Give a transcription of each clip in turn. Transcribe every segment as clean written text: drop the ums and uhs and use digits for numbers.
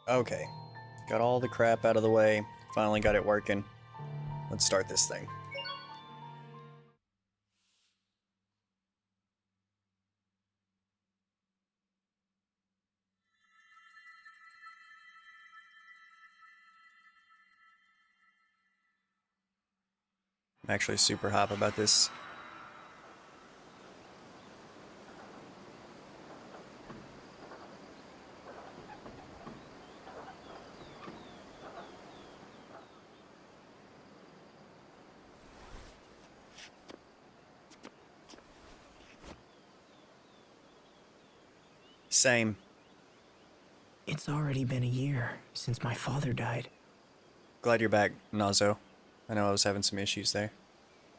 Okay, got all the crap out of the way, finally got it working. Let's start this thing. I'm actually super hype about this. Same. It's already been a year since my father died. Glad you're back, Nazo. I know I was having some issues there.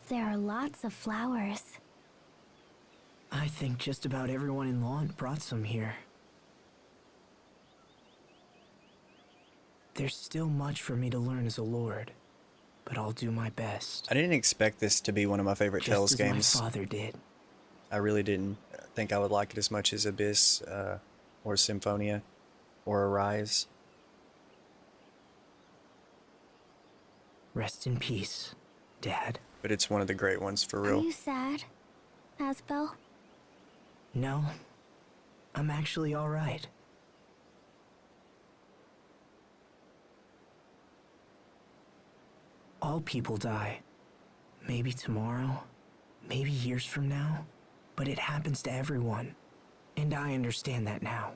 There are lots of flowers. I think just about everyone in Lawn brought some here. There's still much for me to learn as a lord, but I'll do my best. I didn't expect this to be one of my favorite Tales just as games. my father did. I really didn't think I would like it as much as Abyss, or Symphonia, or Arise. Rest in peace, Dad. But it's one of the great ones for Are real. you sad, Asbel? No, I'm actually all right. All people die. Maybe tomorrow, maybe years from now, but it happens to everyone, and I understand that now.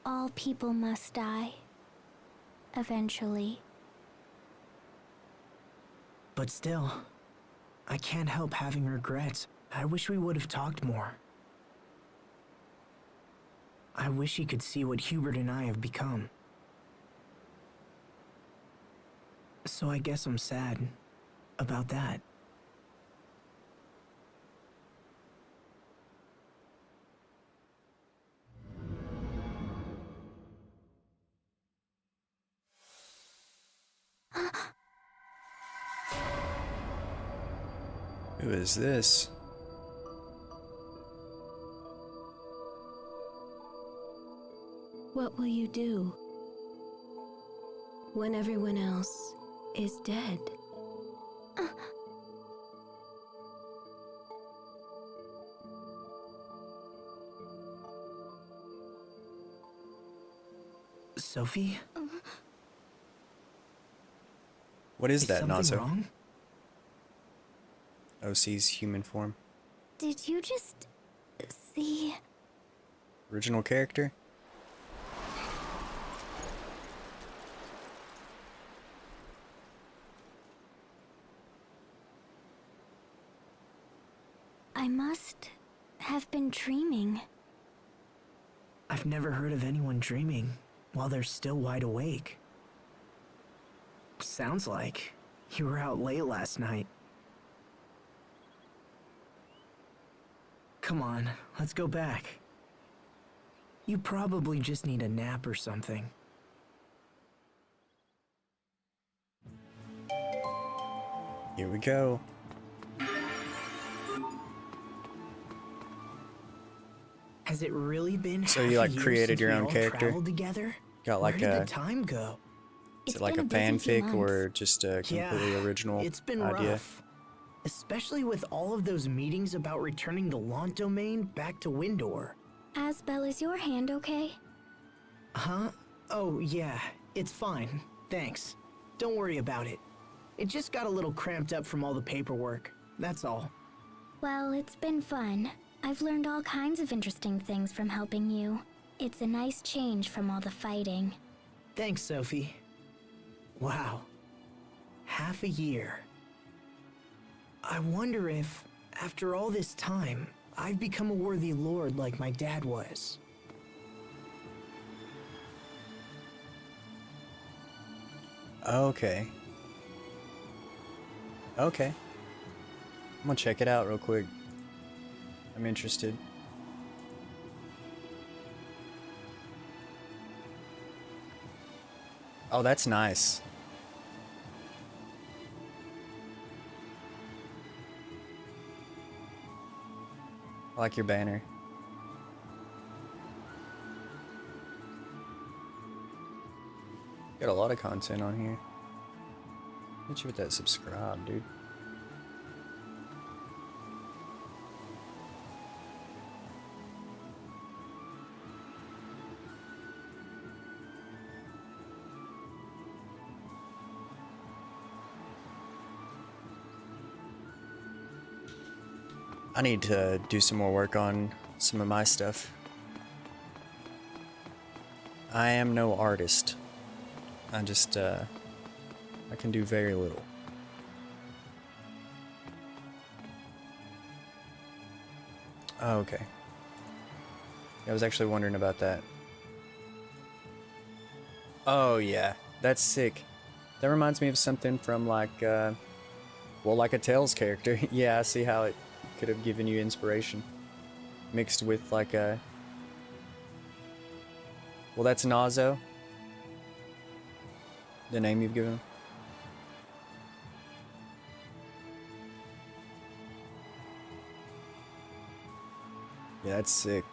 All people must die. Eventually. But still, I can't help having regrets. I wish we would have talked more. I wish he could see what Hubert and I have become. So I guess I'm sad about that. Who is this? What will you do when everyone else is dead? Sophie? What is that, something Nazo? wrong? OC's human form. Did you just see? Original character? I must have been dreaming. I've never heard of anyone dreaming while they're still wide awake. Sounds like you were out late last night. Come on, let's go back. You probably just need a nap or something. Here we go. Has it really been So half you, a like, year created since your we own all character? traveled together? Got like Where did a... the time go? Is It's it like a been a busy few fanfic or months. just a completely Yeah, original it's been idea? rough. Especially with all of those meetings about returning the Lant domain back to Windor. Asbel, is your hand okay? Huh? Oh, yeah, it's fine. Thanks. Don't worry about it. It just got a little cramped up from all the paperwork. That's all. Well, it's been fun. I've learned all kinds of interesting things from helping you. It's a nice change from all the fighting. Thanks, Sophie. Wow. Half a year. I wonder if, after all this time, I've become a worthy lord like my dad was. Okay. Okay. I'm gonna check it out real quick. I'm interested. Oh, that's nice. I like your banner. Got a lot of content on here. Hit you with that subscribe, dude. I need to do some more work on some of my stuff. I am no artist. I just, I can do very little. Oh, okay. I was actually wondering about that. Oh, yeah. That's sick. That reminds me of something from, like, well, like a Tails character. Yeah, I see how it could have given you inspiration. Mixed with, like, a... Well, that's Nazo. The name you've given him. Yeah, that's sick.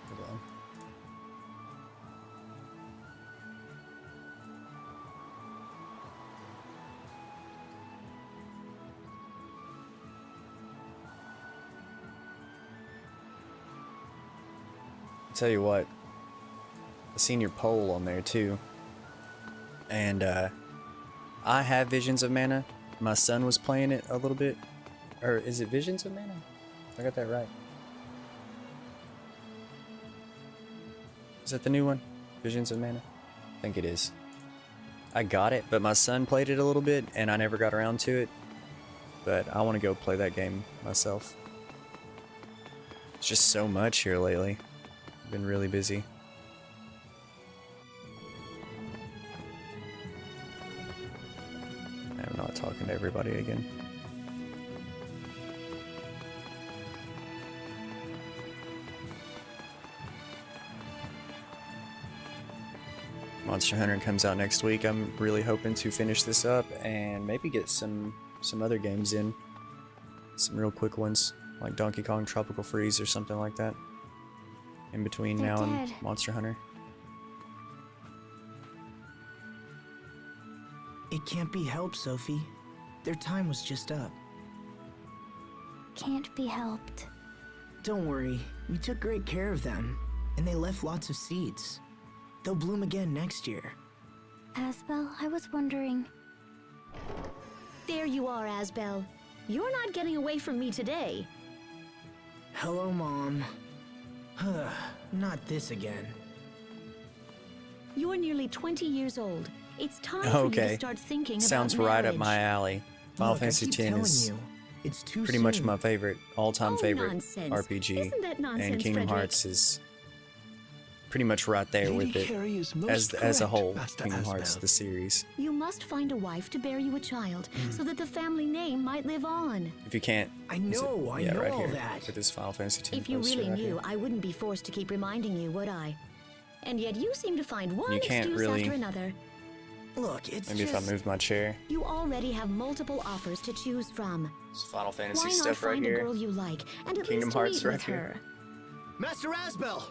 Hold on. Tell you what, I seen your poll on there too, and I have Visions of Mana. My son was playing it a little bit, or is it Visions of Mana? I got that right. Is that the new one? Visions of Mana? I think it is. I got it, but my son played it a little bit, and I never got around to it. But I want to go play that game myself. It's just so much here lately. I've been really busy. I'm not talking to everybody again. Monster Hunter comes out next week. I'm really hoping to finish this up and maybe get some other games in. Some real quick ones, like Donkey Kong Tropical Freeze or something like that. In between They're now dead. and Monster Hunter. It can't be helped, Sophie. Their time was just up. Can't be helped. Don't worry, we took great care of them, and they left lots of seeds. They'll bloom again next year. Asbel, I was wondering... There you are, Asbel. You're not getting away from me today. Hello, Mom. Not this again. You're nearly 20 years old. It's time for you to Okay. start thinking Sounds about right marriage. up my alley. Final Look, I Fantasy keep X telling is you, it's too pretty much soon. my favorite, all-time Oh, favorite nonsense. RPG. Isn't that nonsense, And Kingdom Frederick? Hearts is pretty much right there Lady with it Carey is most as a correct, whole. Master Kingdom Hearts, Asbel. the series. You must find a wife to bear you a child, so that the family name might live on. If you can't, I is it- know, I yeah, know right all here, that. for this Final Fantasy X If you poster really right knew, here. I wouldn't be forced to keep reminding you, would I? And yet you seem to find one You can't excuse really- after another. Look, it's Maybe just... if I move my chair. You already have multiple offers to choose from. It's Final Fantasy Why not stuff right find a here. girl you like and at Kingdom least Hearts meet right with here. her? Master Asbel!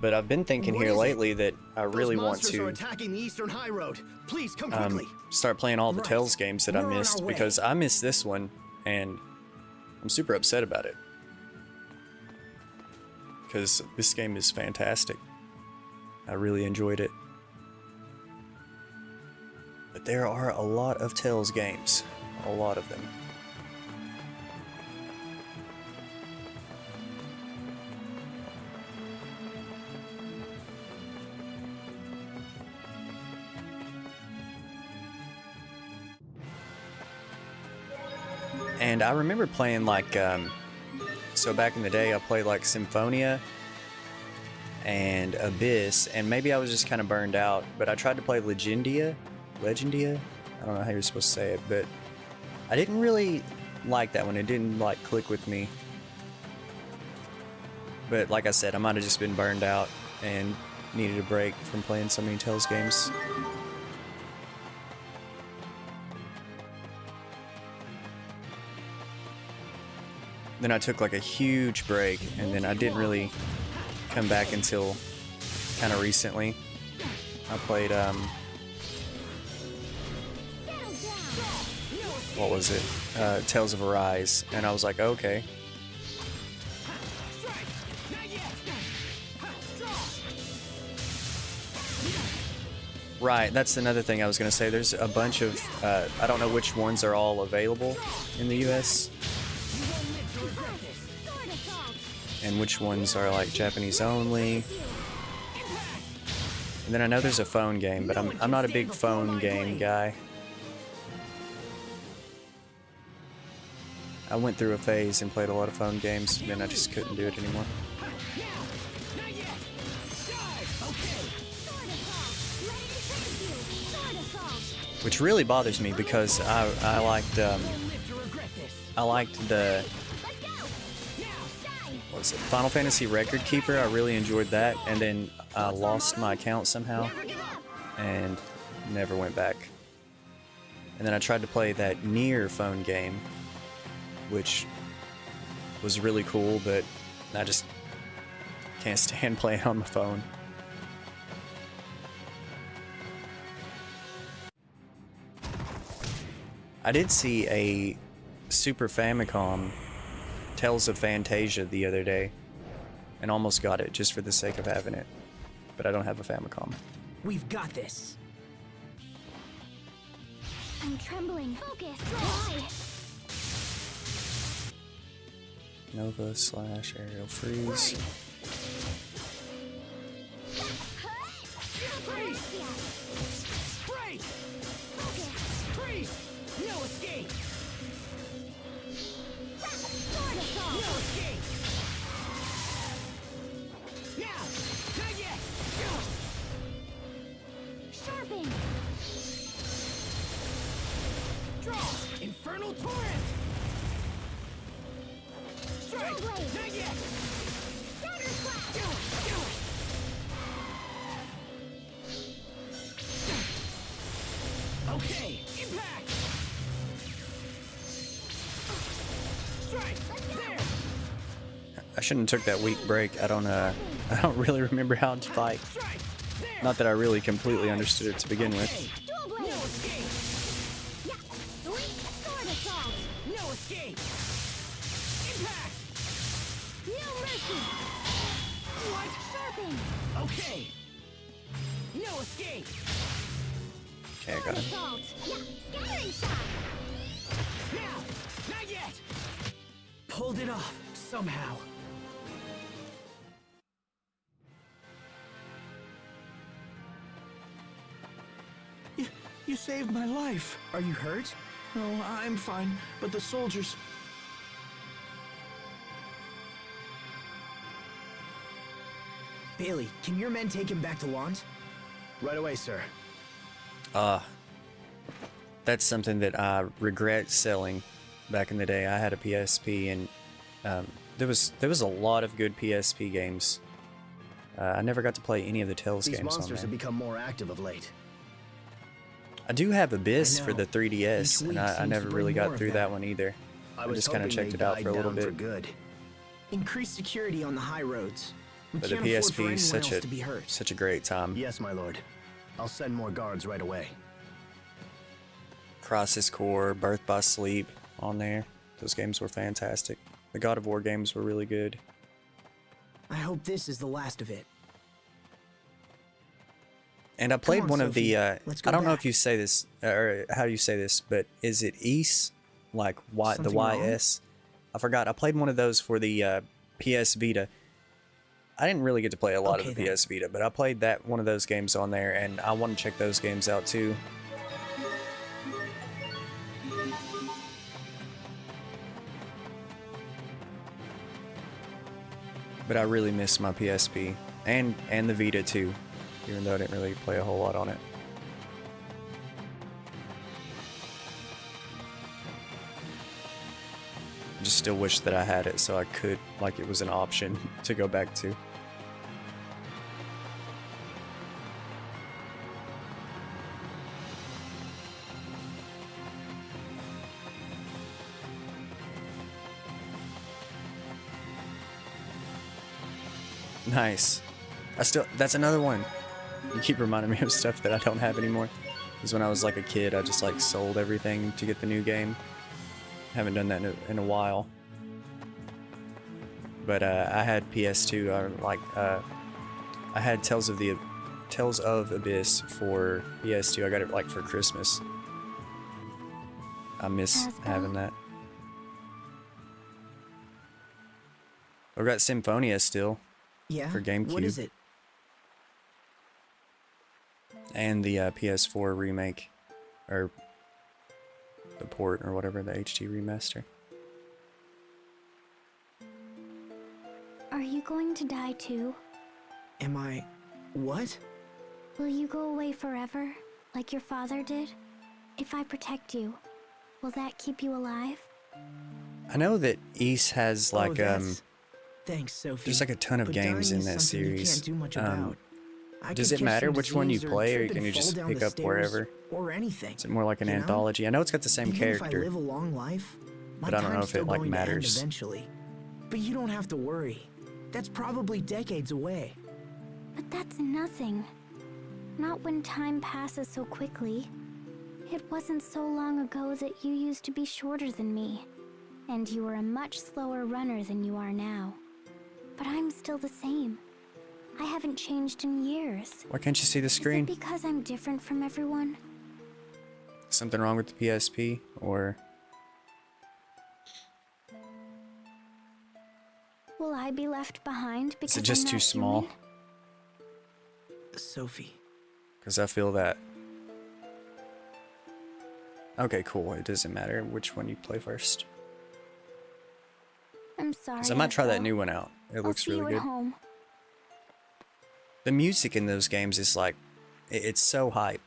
But I've been thinking What here is it? lately that I really Those want monsters are to attacking the Eastern High Road. Please come quickly. start playing all the Right. Tales games that I We're on missed, our way. because I missed this one and I'm super upset about it. Because this game is fantastic. I really enjoyed it. But there are a lot of Tales games. A lot of them. And I remember playing like, so back in the day I played like Symphonia and Abyss, and maybe I was just kind of burned out, but I tried to play Legendia? I don't know how you're supposed to say it, but I didn't really like that one. It didn't like click with me. But like I said, I might have just been burned out and needed a break from playing so many Tales games. then I took like a huge break, and then I didn't really come back until kind of recently. I played what was it? Tales of Arise, and I was like, okay. Right, that's another thing I was gonna say. There's a bunch of I don't know which ones are all available in the US, and which ones are like Japanese only. And then I know there's a phone game, but I'm not a big phone game guy. I went through a phase and played a lot of phone games, and then I just couldn't do it anymore. Which really bothers me because I liked the what was it, Final Fantasy Record Keeper. I really enjoyed that, and then I lost my account somehow and never went back. And then I tried to play that Nier phone game, which was really cool, but I just can't stand playing on my phone. I did see a Super Famicom Tales of Fantasia the other day, and almost got it just for the sake of having it, but I don't have a Famicom. We've got this. I'm trembling. Focus. Why? Nova / Aerial Freeze. Break! Freeze! No escape! No escape! Now! Not yet! Sharpen. Draw! Infernal Torrent! Strike! Blade. Not yet! Okay! Impact! Strike! There! I shouldn't have took that week break. I don't really remember how to fight. Strike! There! Not that I really completely understood it to begin with. Dual No blade. escape! Yeah. Sword assault. No escape! Impact! No mercy. What? Sharpen. Okay! No escape! Okay, I got it. Assault. Yeah. Scattering shot. Now! Not yet! Pulled it off, somehow. You saved my life. Are you hurt? No, I'm fine, but the soldiers... Bailey, can your men take him back to Lawns? Right away, sir. That's something that I regret selling back in the day. I had a PSP, and there was a lot of good PSP games. I never got to play any of the Tales These games on monsters there. have become more active of late. I do have Abyss I for know. the 3DS, Each week and I seems never to really bring more got of through that. that one either. I was just kind of hoping checked they it out died for a little down for bit. good. Increase security on the high roads. We But the can't afford for PSP anyone is such else to be hurt. such a great time. Yes, my lord. I'll send more guards right away. Crisis Core, Birth by Sleep on there. Those games were fantastic. The God of War games were really good. I hope this is the last of it. And I played on, one of Sophie. the, Let's go I don't know back. if you say this, or how you say this, but is it Ys? Like the Something wrong? YS? I forgot. I played one of those for the PS Vita. I didn't really get to play a lot Okay, of the then. PS Vita, but I played one of those games on there, and I want to check those games out too. But I really miss my PSP and the Vita too, even though I didn't really play a whole lot on it. I just still wish that I had it so I could, like it was an option to go back to. Nice. That's another one. You keep reminding me of stuff that I don't have anymore. Because when I was like a kid, I just like sold everything to get the new game. Haven't done that in a while. But I had PS2. I had Tales of Abyss for PS2. I got it like for Christmas. I miss having that. I've got Symphonia still. Yeah? For GameCube. What is it? And the PS4 remake. Or the port or whatever, the HD remaster. Are you going to die too? Am I... what? Will you go away forever, like your father did? If I protect you, will that keep you alive? I know that Ys has like Thanks, Sophie. there's like a ton of But games dying in is that something you series. can't do much about. I Does could it catch matter some which one you disease play, or trip can and you fall just down pick the up stairs, wherever? or anything? Is it more like an You know? anthology? I know it's got the same Even character. if I live a long life, my but I don't know time's if still it, like, going to end matters. eventually. But you don't have to worry. That's probably decades away. But that's nothing. Not when time passes so quickly. It wasn't so long ago that you used to be shorter than me, and you were a much slower runner than you are now. But I'm still the same. I haven't changed in years. Why can't you see the Is screen? it because I'm different from everyone? Something wrong with the PSP, or Will I be left behind because is it just I'm too not small? human? Sophie. Because I feel that. Okay, cool. It doesn't matter which one you play first. I'm sorry. Because I might try that Ethel. new one out. It I'll looks see really you good. at home. The music in those games is like, it's so hype.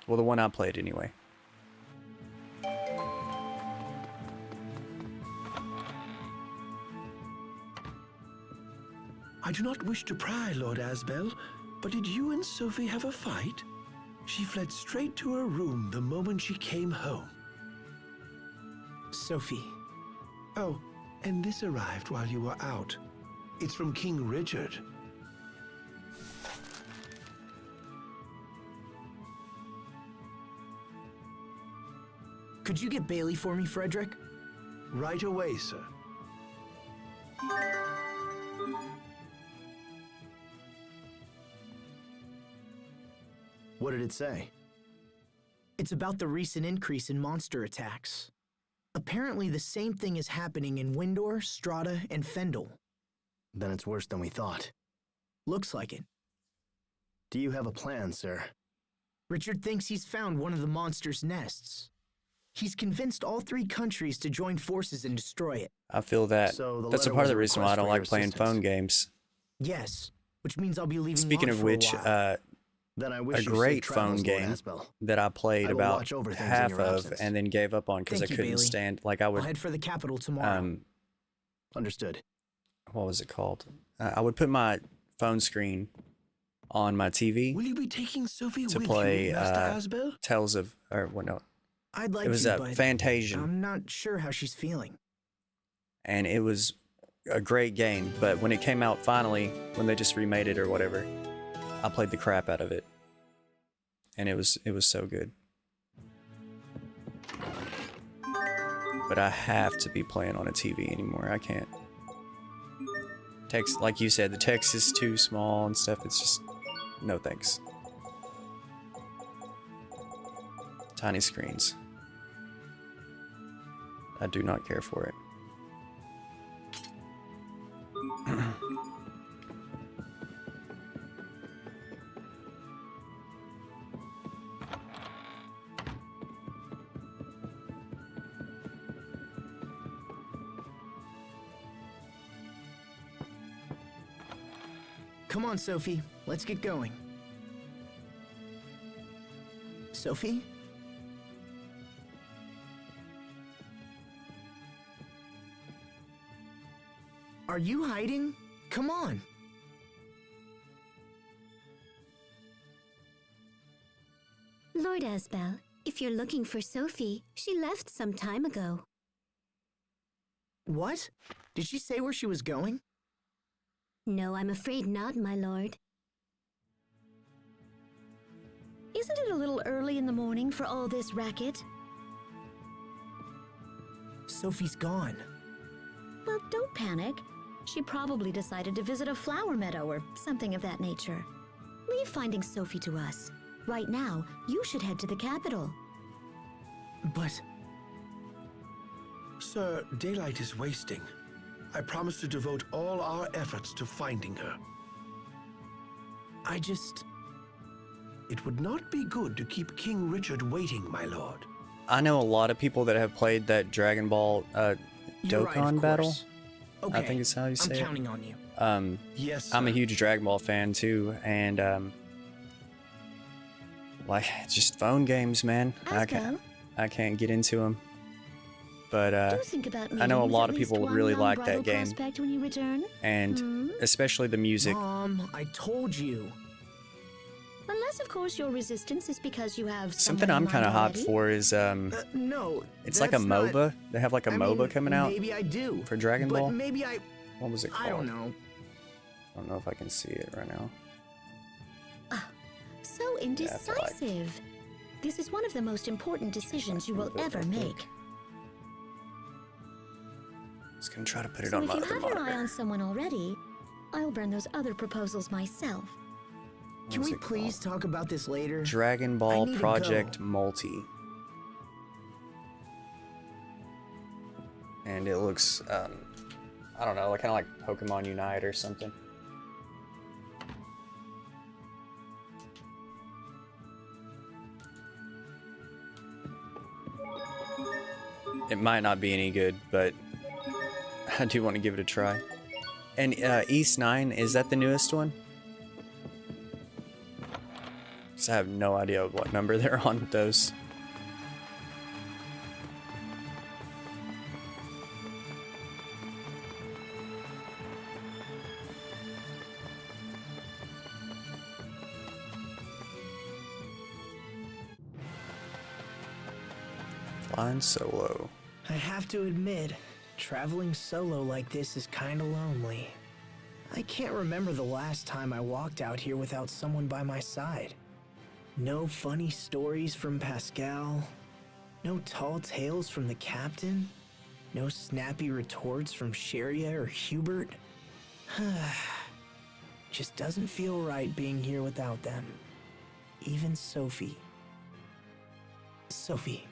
Well, the one I played anyway. I do not wish to pry, Lord Asbel, but did you and Sophie have a fight? She fled straight to her room the moment she came home. Sophie. Oh, and this arrived while you were out. It's from King Richard. Could you get Bailey for me, Frederick? Right away, sir. What did it say? It's about the recent increase in monster attacks. Apparently the same thing is happening in Windor, Strata, and Fendel. Then it's worse than we thought. Looks like it. Do you have a plan, sir? Richard thinks he's found one of the monster's nests. He's convinced all 3 countries to join forces and destroy it. I feel that. So the That's a letter part was of the a reason why I request don't for like your playing assistance. phone games. Yes, which means I'll be leaving Speaking Lod of for which, a while. Then I wish a you safe great travels, phone Lord game Asbel. that I played I will about watch over things in half your of absence. and then gave up on because I Thank you, couldn't Bailey. stand. Like I I'll would, head for the capital tomorrow. Understood. what was it called? I would put my phone screen on my TV Will you be taking Sophie to with play you, Master Asbel? Tales of, or what? No, I'd like it was to, a but Fantasian, I'm not sure how she's feeling. and it was a great game. But when it came out finally, when they just remade it or whatever, I played the crap out of it, and it was so good. But I have to be playing on a TV anymore. I can't. Text, like you said, the text is too small and stuff. It's just no thanks. Tiny screens. I do not care for it. Come on, Sophie. Let's get going. Sophie? Are you hiding? Come on. Lord Asbel, if you're looking for Sophie, she left some time ago. What? Did she say where she was going? No, I'm afraid not, my lord. Isn't it a little early in the morning for all this racket? Sophie's gone. Well, don't panic. She probably decided to visit a flower meadow or something of that nature. Leave finding Sophie to us. Right now, you should head to the capital. But Sir, daylight is wasting. I promise to devote all our efforts to finding her. I just... It would not be good to keep King Richard waiting, my lord. I know a lot of people that have played that Dragon Ball You're right, Dokkan of battle. course. Okay, I think it's how you say I'm it. counting on you. Yes, I'm a sir. huge Dragon Ball fan too, and like just phone games, man. Asbel, I can't get into them. But do think about I know a meeting with lot at of least people would one really young like that bridal game, prospect when you return. and especially the music. Mom, I told you. Unless, of course, your resistance is because you have Something someone I'm in kind of mind hyped already. for is No, it's like a that's not- MOBA. They have like a I MOBA mean, coming out Maybe I do. for Dragon but Ball. maybe I... What was it called? I don't know. I don't know if I can see it right now. So Yeah, I feel like- indecisive. This is one of the most important decisions you will move it ever real quick. make. Just gonna try to put it So on if my you other have your eye monitor. on someone already, I'll burn those other proposals myself. What Can was we it please called? talk about this later? Dragon I Ball need to Project go. Multi. And it looks, I don't know, like kind of like Pokemon Unite or something. It might not be any good, but I do want to give it a try. And East 9, is that the newest one? 'Cause I have no idea what number they're on with those. Flying solo. I have to admit, traveling solo like this is kinda lonely. I can't remember the last time I walked out here without someone by my side. No funny stories from Pascal. No tall tales from the captain. No snappy retorts from Sheria or Hubert. Just doesn't feel right being here without them. Even Sophie. Sophie.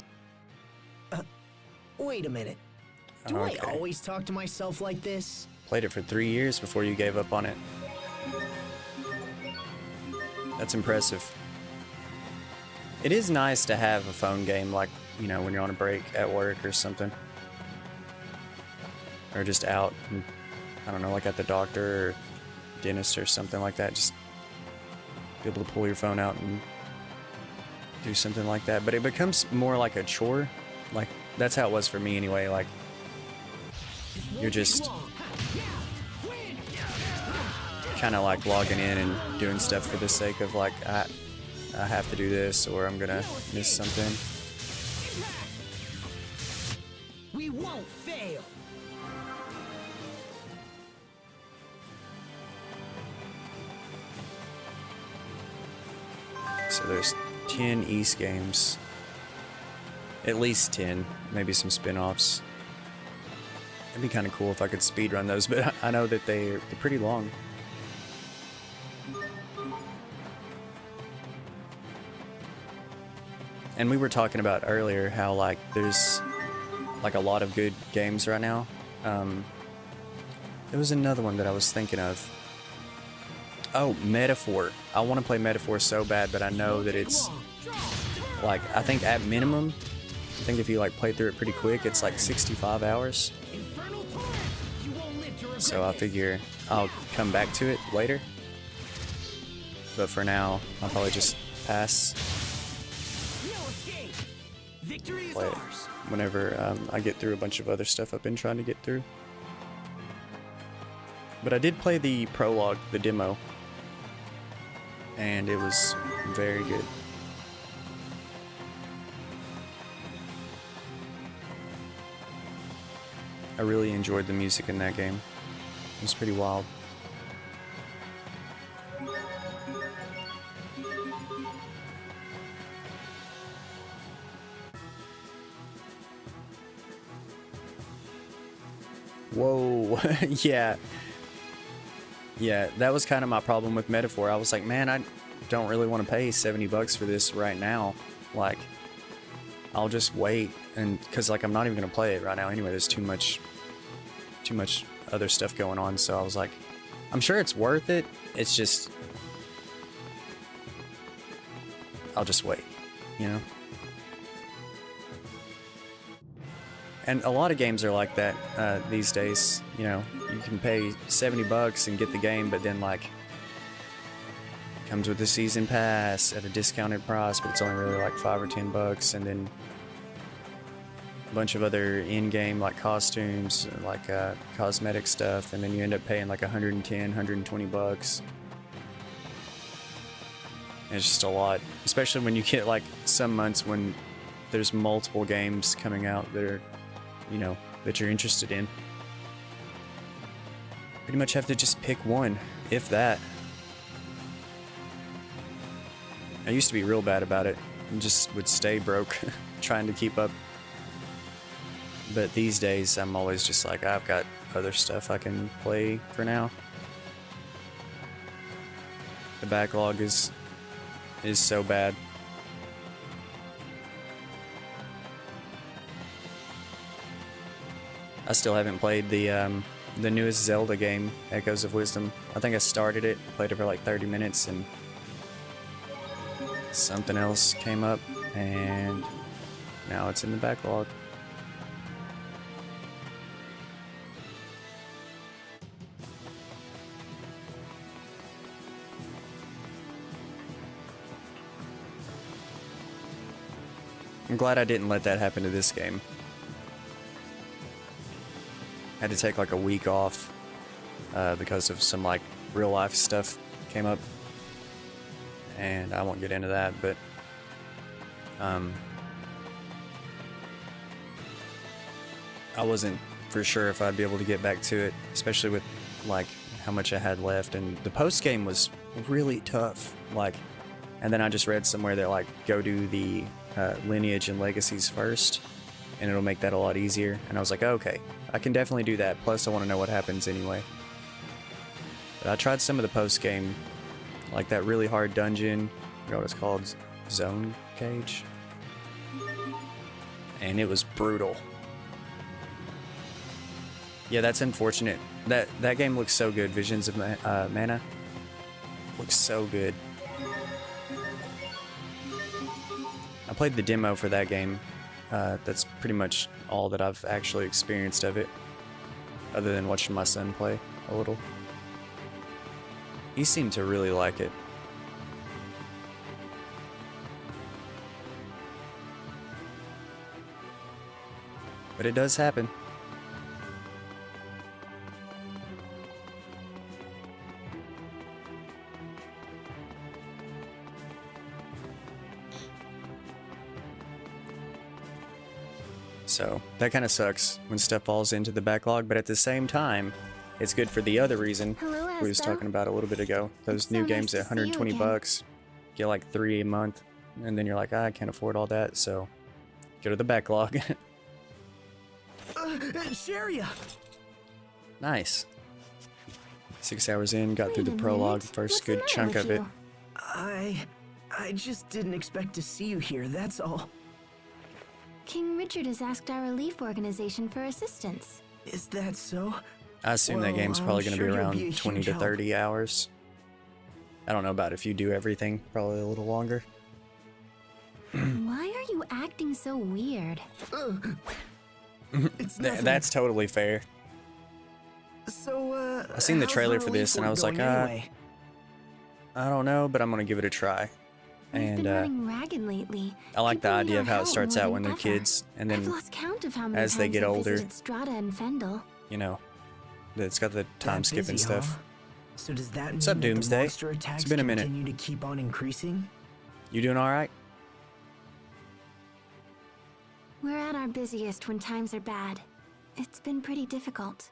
Wait a minute. Do Okay. I always talk to myself like this? Played it for 3 years before you gave up on it. That's impressive. It is nice to have a phone game, like, you know, when you're on a break at work or something. Or just out, and, I don't know, like at the doctor or dentist or something like that. Just be able to pull your phone out and do something like that. But it becomes more like a chore. Like, that's how it was for me anyway. Like, you're just kind of like logging in and doing stuff for the sake of like, I have to do this or I'm gonna miss something. We won't fail. So there's 10 East games. At least 10, maybe some spin-offs. It'd be kind of cool if I could speedrun those, but I know that they're pretty long. And we were talking about earlier how like there's like a lot of good games right now. There was another one that I was thinking of. Oh, Metaphor. I want to play Metaphor so bad, but I know that it's like, I think at minimum, I think if you like play through it pretty quick, it's like 65 hours. So I figure I'll come back to it later. But for now, I'll probably just pass. Play it whenever I get through a bunch of other stuff I've been trying to get through. But I did play the prologue, the demo, and it was very good. I really enjoyed the music in that game. It was pretty wild. Whoa. Yeah. Yeah, that was kind of my problem with Metaphor. I was like, man, I don't really want to pay $70 for this right now. Like, I'll just wait, and because like I'm not even gonna play it right now anyway. There's too much other stuff going on. So I was like, I'm sure it's worth it. It's just, I'll just wait, you know. And a lot of games are like that these days. You know, you can pay $70 and get the game, but then like it comes with the season pass at a discounted price, but it's only really like $5 or $10, and then a bunch of other in-game like costumes, like cosmetic stuff, and then you end up paying like $110, $120. And it's just a lot, especially when you get like some months when there's multiple games coming out that are, you know, that you're interested in. Pretty much have to just pick one, if that. I used to be real bad about it and just would stay broke trying to keep up. But these days I'm always just like, I've got other stuff I can play for now. The backlog is so bad. I still haven't played the newest Zelda game, Echoes of Wisdom. I think I started it, played it for like 30 minutes, and something else came up, and now it's in the backlog. I'm glad I didn't let that happen to this game. Had to take like a week off because of some like real life stuff came up, and I won't get into that, but I wasn't for sure if I'd be able to get back to it, especially with like how much I had left, and the post game was really tough. Like, and then I just read somewhere that like go do the lineage and legacies first, and it'll make that a lot easier. And I was like, okay, I can definitely do that. Plus, I want to know what happens anyway. But I tried some of the post game, like that really hard dungeon. I forgot what it's called, Zone Cage, and it was brutal. Yeah, that's unfortunate. That game looks so good. Visions of Mana looks so good. I played the demo for that game. That's pretty much all that I've actually experienced of it, other than watching my son play a little. He seemed to really like it. But it does happen. So that kind of sucks when stuff falls into the backlog, but at the same time, it's good for the other reason Hello, we was Asbel. talking about a little bit ago. Those It's new so games nice at to see you again. $120, get like 3 a month, and then you're like, I can't afford all that, so go to the backlog. Sharia! Nice. 6 hours in, got through Wait the a prologue, minute. first What's the good matter chunk with of it. you? I just didn't expect to see you here, that's all. King Richard has asked our relief organization for assistance. Is that so? I assume that Well, game's I'm probably going to sure be you'll around be a 20 huge to help. 30 hours. I don't know about if you do everything, probably a little longer. Why are you acting so weird? It's nothing. That's totally fair. So, I seen the how's trailer for relief this and I work was like, going anyway? I don't know, but I'm going to give it a try. We've And been running ragged lately. I like the People need idea our of how it help starts more out than when they're ever. kids, and I've then, lost count of how many as they times get I've older, visited Strata and Fendel. you know, it's got the time That skipping busy, stuff. huh? So does that mean What's up, that the Doomsday? monster attacks It's been a minute. continue to keep on increasing? You doing all right? We're at our busiest when times are bad. It's been pretty difficult.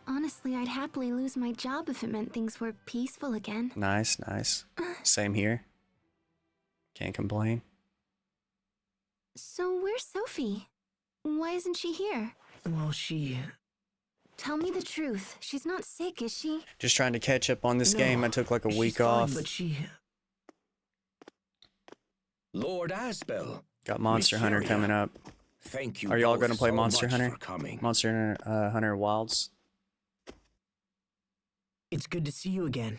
Honestly, I'd happily lose my job if it meant things were peaceful again. Nice, nice. Same here. Can't complain. So where's Sophie? Why isn't she here? Well, she Tell me the truth. She's not sick, is she? Just trying to catch up on this game. I took like a she's week fine, off. But she... Lord Asbel. Got Monster Hunter Micheria, coming up. Thank you. Are y'all both going to play so Monster much Hunter? for coming. Monster Hunter Wilds? It's good to see you again,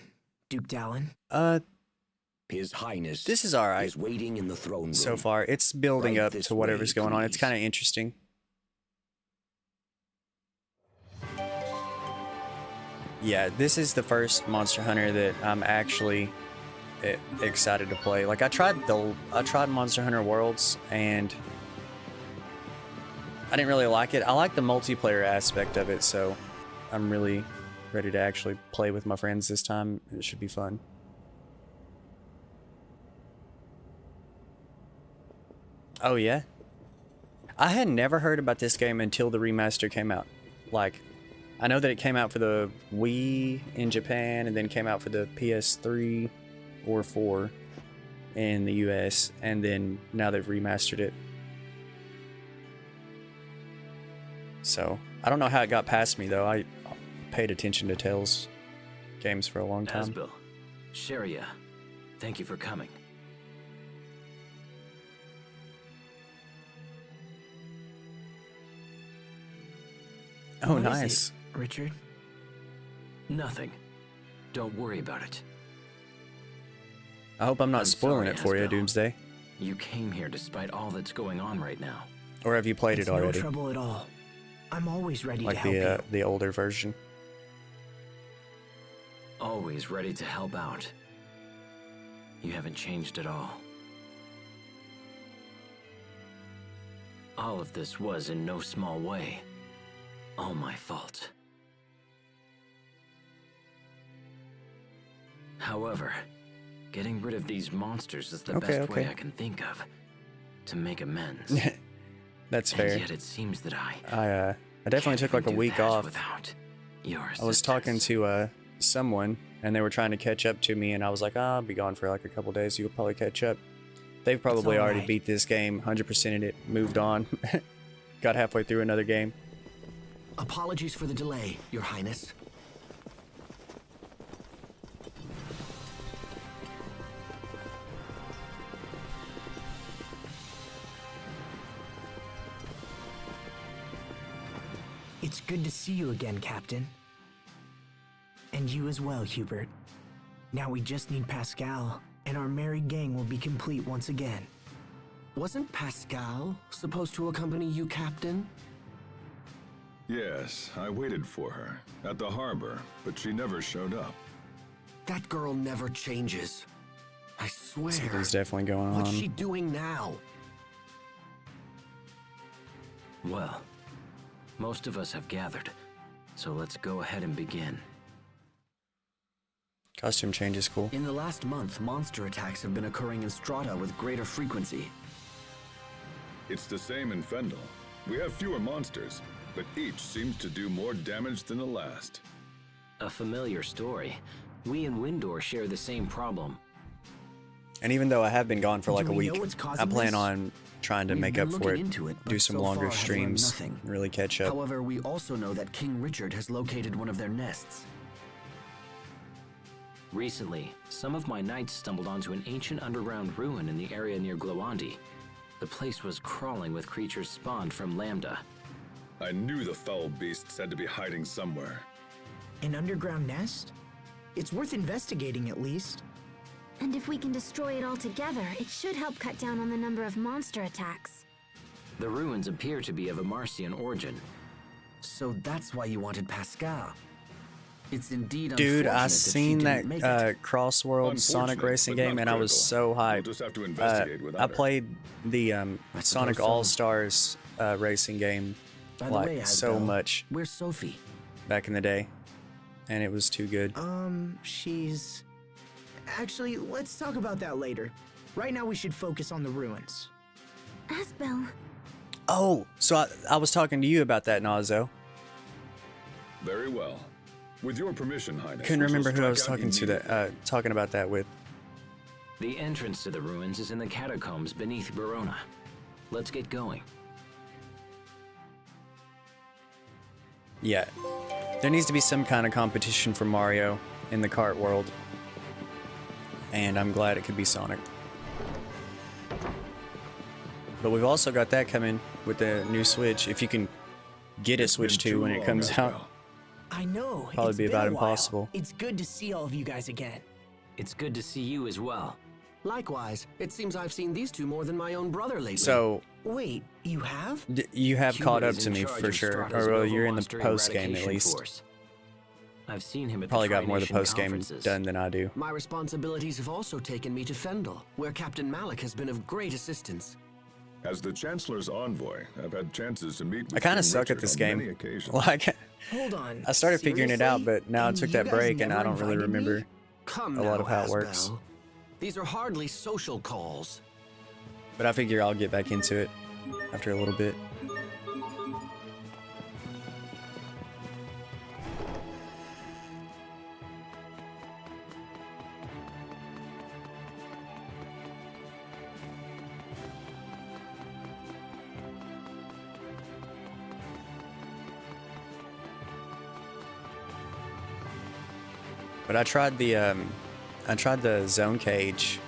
Duke Dallin. His Highness. This is alright is waiting in the throne room. so far. It's building Right up this to whatever's way, going on. It's please. kind of interesting. Yeah, this is the first Monster Hunter that I'm actually excited to play. Like I tried Monster Hunter Worlds and I didn't really like it. I like the multiplayer aspect of it, so I'm really ready to actually play with my friends this time. It should be fun. Oh yeah? I had never heard about this game until the remaster came out. Like, I know that it came out for the Wii in Japan and then came out for the PS3 or 4 in the US, and then now they've remastered it. So, I don't know how it got past me though. I paid attention to Tales games for a long time. Asbel, Sharia, thank you for coming. Oh, What is nice. it, Richard? Nothing. Don't worry about it. I hope I'm not I'm spoiling sorry, it for you, Asbel. Doomsday. You came here despite all that's going on right now. Or have you played It's it already? no trouble at all. I'm always ready Like to help you. the older version. Always ready to help out. You haven't changed at all. All of this was in no small way all my fault. However, getting rid of these monsters is the best way I can think of to make amends. That's And fair. yet it seems that I I definitely can't took like a even do week that off. without your I was talking assistance. to someone and they were trying to catch up to me, and I was like, I'll be gone for like a couple days. You'll probably catch up. They've probably already alright. beat this game, 100%ed it, moved on, got halfway through another game. Apologies for the delay, Your Highness. It's good to see you again, Captain. And you as well, Hubert. Now we just need Pascal, and our merry gang will be complete once again. Wasn't Pascal supposed to accompany you, Captain? Yes, I waited for her at the harbor, but she never showed up. That girl never changes. I swear. Something's definitely going on. What's she doing now? Well, most of us have gathered, so let's go ahead and begin. Costume change is cool. In the last month, monster attacks have been occurring in Strata with greater frequency. It's the same in Fendel. We have fewer monsters, but each seems to do more damage than the last. A familiar story. We and Windor share the same problem. And even though I have been gone for like Do a we week, know what's causing I plan this? on trying to We've make been up for looking it, into it, do but some so longer far have learned streams, nothing. really catch up. However, we also know that King Richard has located one of their nests. Recently, some of my knights stumbled onto an ancient underground ruin in the area near Glowandi. The place was crawling with creatures spawned from Lambda. I knew the foul beasts had to be hiding somewhere. An underground nest? It's worth investigating at least. And if we can destroy it all together, it should help cut down on the number of monster attacks. The ruins appear to be of a Marcian origin. So that's why you wanted Pascal. It's indeed Dude, unfortunate I that she seen didn't make that it. Crossworld Sonic Unfortunate, racing but not game, and I was critical. so hyped. We'll just have to investigate without I her. played the Sonic so. All Stars racing game By the like way, so Asbel, much Where's Sophie? back in the day, and it was too good. She's... Actually, let's talk about that later. Right now we should focus on the ruins. Asbel, Oh, so I was talking to you about that, Nazo. Very well. With your permission, Highness. Couldn't we shall remember who I was strike out talking to immediately. talking about that with. The entrance to the ruins is in the catacombs beneath Verona. Let's get going. Yeah. There needs to be some kind of competition for Mario in the kart world. And I'm glad it could be Sonic. But we've also got that coming with the new Switch. If you can get a Switch 2 when it comes out. I know. Probably it's be been about a while. impossible. It's good to see all of you guys again. It's good to see you as well. Likewise, it seems I've seen these two more than my own brother lately. So, Wait, you have? you have caught Cuba up is to in me charge for of sure. Strata's Or well, Nova you're in the Monster post-game at Eradication least. Force. I've seen him at Probably the got more of the Tri-Nation post-game conferences. done than I do. My responsibilities have also taken me to Fendel, where Captain Malik has been of great assistance. As the Chancellor's envoy, I've had chances to meet with I kind King of suck at Richard this on game. many occasions. Like, Hold on. I started figuring it out, seriously? but now I And took you that guys break and I never don't really invited me? remember Come a lot now, of how it works. Asbel. These are hardly social calls. But I figure I'll get back into it after a little bit. But I tried the zone cage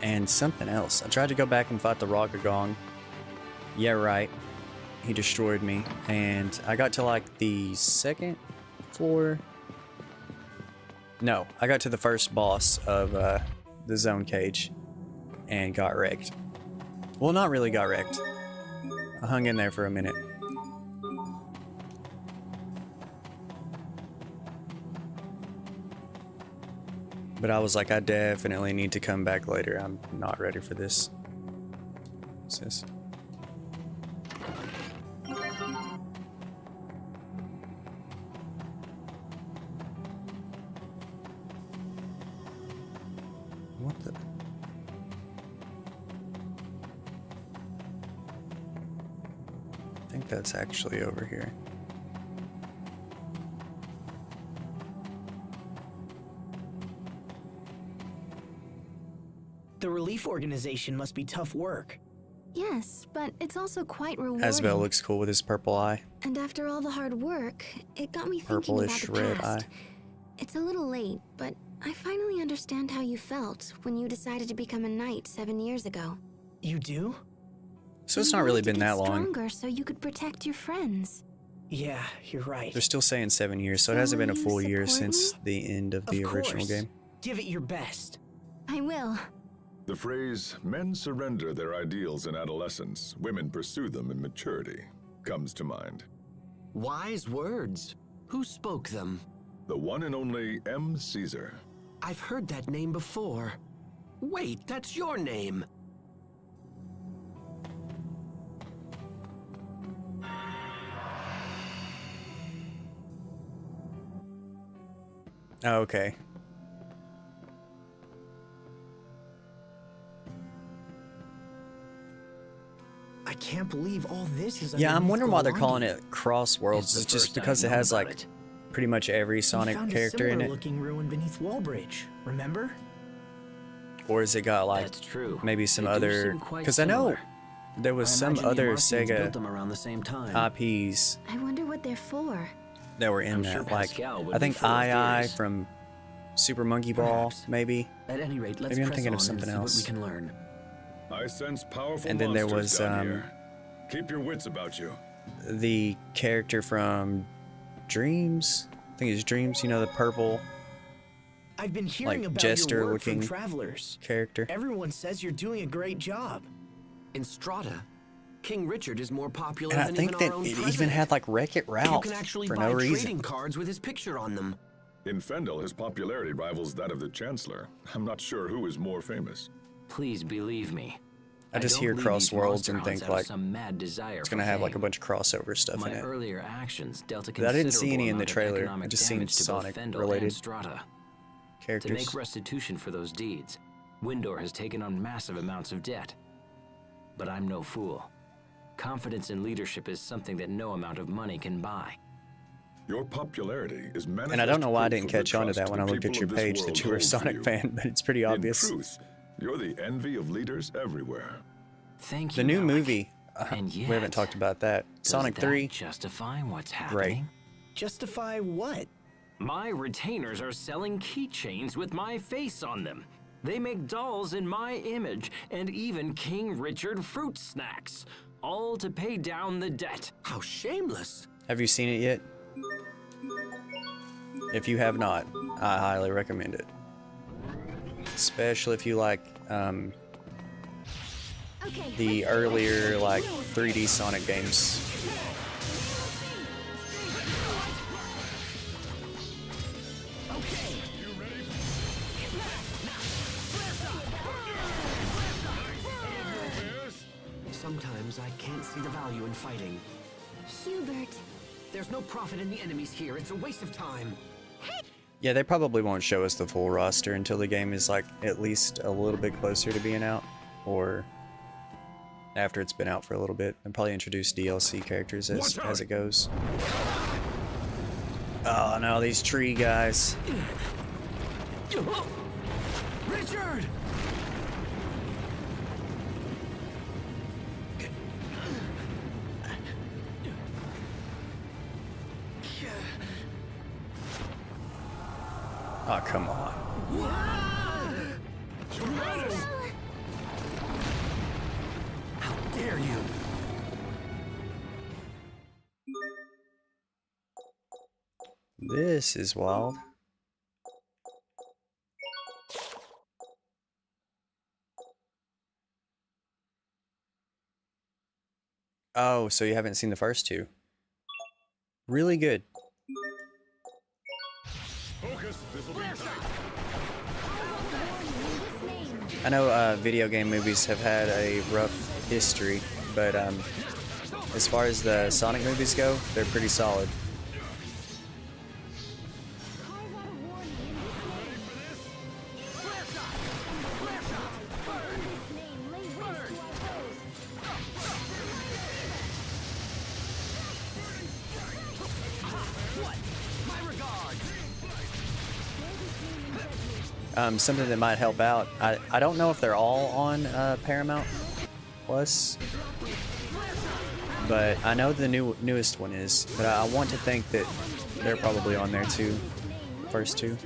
and something else. I tried to go back and fight the Rockagong. Yeah, right. He destroyed me. And I got to like the second floor. No, I got to the first boss of the zone cage and got wrecked. Well, not really got wrecked. I hung in there for a minute. But I was like, I definitely need to come back later. I'm not ready for this. What's this? What the? I think that's actually over here. The relief organization must be tough work. Yes, but it's also quite rewarding. Asbel looks cool with his purple eye. And after all the hard work, it got me thinking Purplish about the red past. eye. It's a little late, but I finally understand how you felt when you decided to become a knight 7 years ago. You do? So it's You not really wanted to been get that long. Stronger so you could protect your friends. Yeah, you're right. They're still saying 7 years, so it So hasn't been a will you full year support since me? the end of Of the original course. game. Give it your best. I will. The phrase, men surrender their ideals in adolescence, women pursue them in maturity, comes to mind. Wise words. Who spoke them? The one and only M. Caesar. I've heard that name before. Wait, that's your name. Oh, okay. I can't believe all this is. Yeah, I'm underneath wondering why they're Glowandi. calling it Cross Worlds. It's just because it has like pretty much every We Sonic found character a in similar it. looking ruin beneath Wallbridge. Remember? Or has it got like That's true. maybe some They do other? seem quite Because I know similar. there was I some imagine the other Amartheans built Sega them around the same time. IPs I wonder what they're for. that were in I'm that. sure Like Pascal would I be think full of II theories. from Super Monkey Ball, Perhaps. maybe. At any rate, let's Maybe I'm press thinking on of something and see else. what we can learn. I sense powerful And then there monsters was, down here. Keep your wits about you. The character from Dreams. I think it's Dreams. You know, the purple I've been hearing like about jester your work from looking travelers. character. Everyone says you're doing a great job. In Strata, King Richard is more popular And I than think even that our own it president. even had like Wreck-It You Ralph can actually for buy no trading reason. cards with his picture on them. In Fendel, his popularity rivals that of the Chancellor. I'm not sure who is more famous. Please believe me. I just don't hear lead Cross these Worlds monster and hunts think out of like some mad desire it's for gonna have like a fame. bunch of crossover stuff My in it. earlier actions dealt a But I didn't see considerable any in the amount of trailer. I economic just seen damage to both Sonic Fendel related and Strata. To characters. make restitution for those deeds, Windor has taken on massive amounts of debt. But I'm no fool. Confidence in leadership is something that no amount of money can buy. Your popularity is manifest. And I don't know why I proof didn't of the catch on to trust that when I the looked at people your of this page world that you were a hold for Sonic you. fan, but it's pretty obvious. In truth, you're the envy of leaders everywhere. Thank you. The new Malik. movie And yet, We haven't talked about that. Sonic does that 3, justify what's great. happening? Justify what? My retainers are selling keychains with my face on them. They make dolls in my image, and even King Richard fruit snacks, all to pay down the debt. How shameless. Have you seen it yet? If you have not, I highly recommend it. Especially if you like the earlier like 3D Sonic games. Sometimes I can't see the value in fighting. Hubert. There's no profit in the enemies here. It's a waste of time. Yeah, they probably won't show us the full roster until the game is like at least a little bit closer to being out, or after it's been out for a little bit. They'll probably introduce DLC characters as it goes. Oh no, these tree guys. Richard! Oh, come on. How dare you! This is wild. Oh, so you haven't seen the first two. Really good. I know video game movies have had a rough history, but as far as the Sonic movies go, they're pretty solid. Something that might help out. I don't know if they're all on Paramount Plus, but I know the newest one is. But I want to think that they're probably on there too. First two.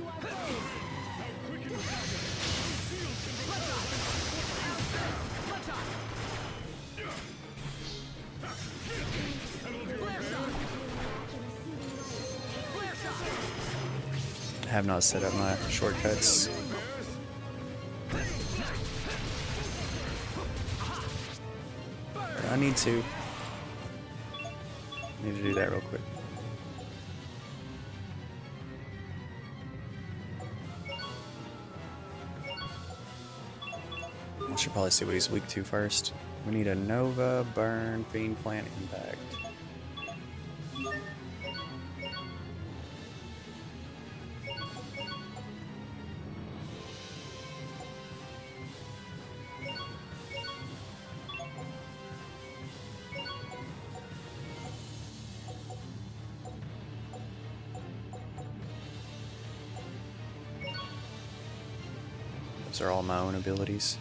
I have not set up my shortcuts. I need to do that real quick. I should probably see what he's weak to first. We need a Nova, Burn, Fiend Plant, Impact. Those are all my own abilities.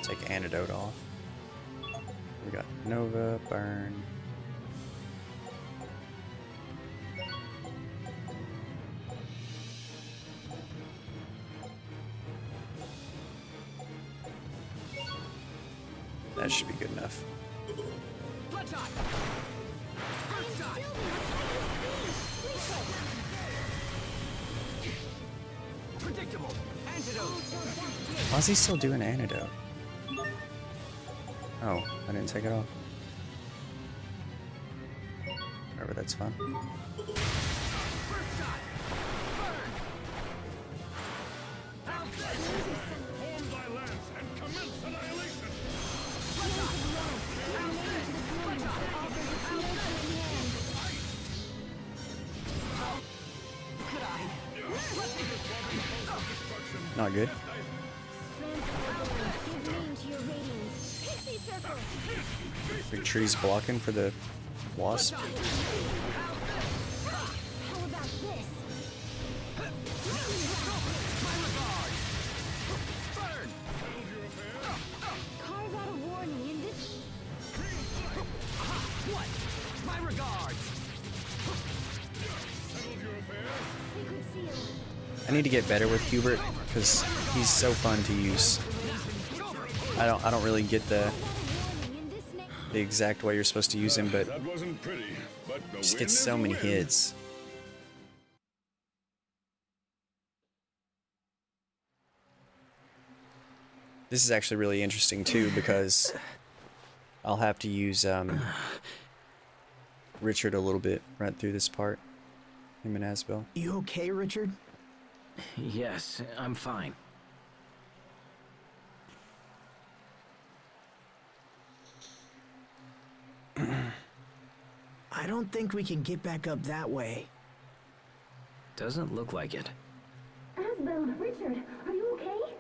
Take Antidote off. We got Nova, Burn. That should be good enough. Why is he still doing Antidote? Oh, I didn't take it off. Whatever, that's fine. Not good. Big tree's blocking for the wasp. need to get better with Hubert because he's so fun to use. I don't really get the exact way you're supposed to use him, but That wasn't pretty, but the just win gets is so a many win. hits. This is actually really interesting too because I'll have to use Richard a little bit right through this part. Him and Asbel. You okay, Richard? Yes, I'm fine. I don't think we can get back up that way. Doesn't look like it. Asbel, Richard, are you okay?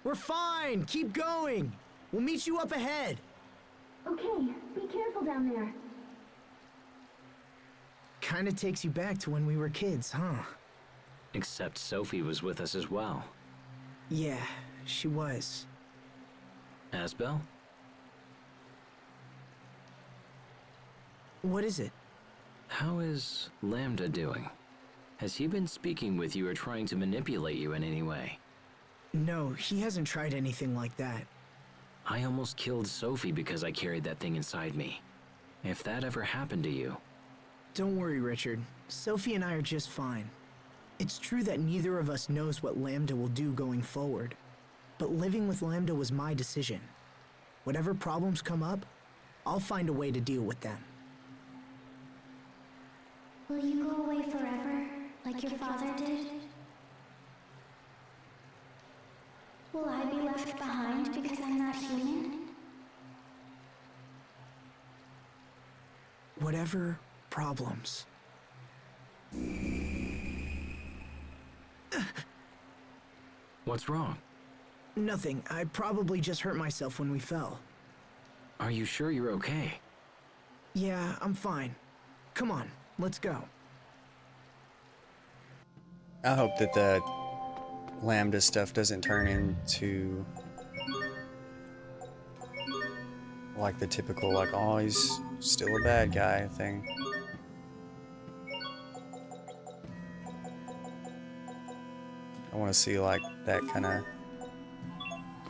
We're fine! Keep going! We'll meet you up ahead! Okay, be careful down there. Kinda takes you back to when we were kids, huh? Except Sophie was with us as well. Yeah, she was. Asbel? What is it? How is Lambda doing? Has he been speaking with you or trying to manipulate you in any way? No, he hasn't tried anything like that. I almost killed Sophie because I carried that thing inside me. If that ever happened to you... Don't worry, Richard. Sophie and I are just fine. It's true that neither of us knows what Lambda will do going forward. But living with Lambda was my decision. Whatever problems come up, I'll find a way to deal with them. Will you go away forever, like your father did? Will I be left behind because I'm not human? Whatever problems. What's wrong? Nothing. I probably just hurt myself when we fell. Are you sure you're okay? Yeah, I'm fine. Come on, let's go. I hope that the Lambda stuff doesn't turn into like the typical like, oh, he's still a bad guy thing. I want to see like that kind of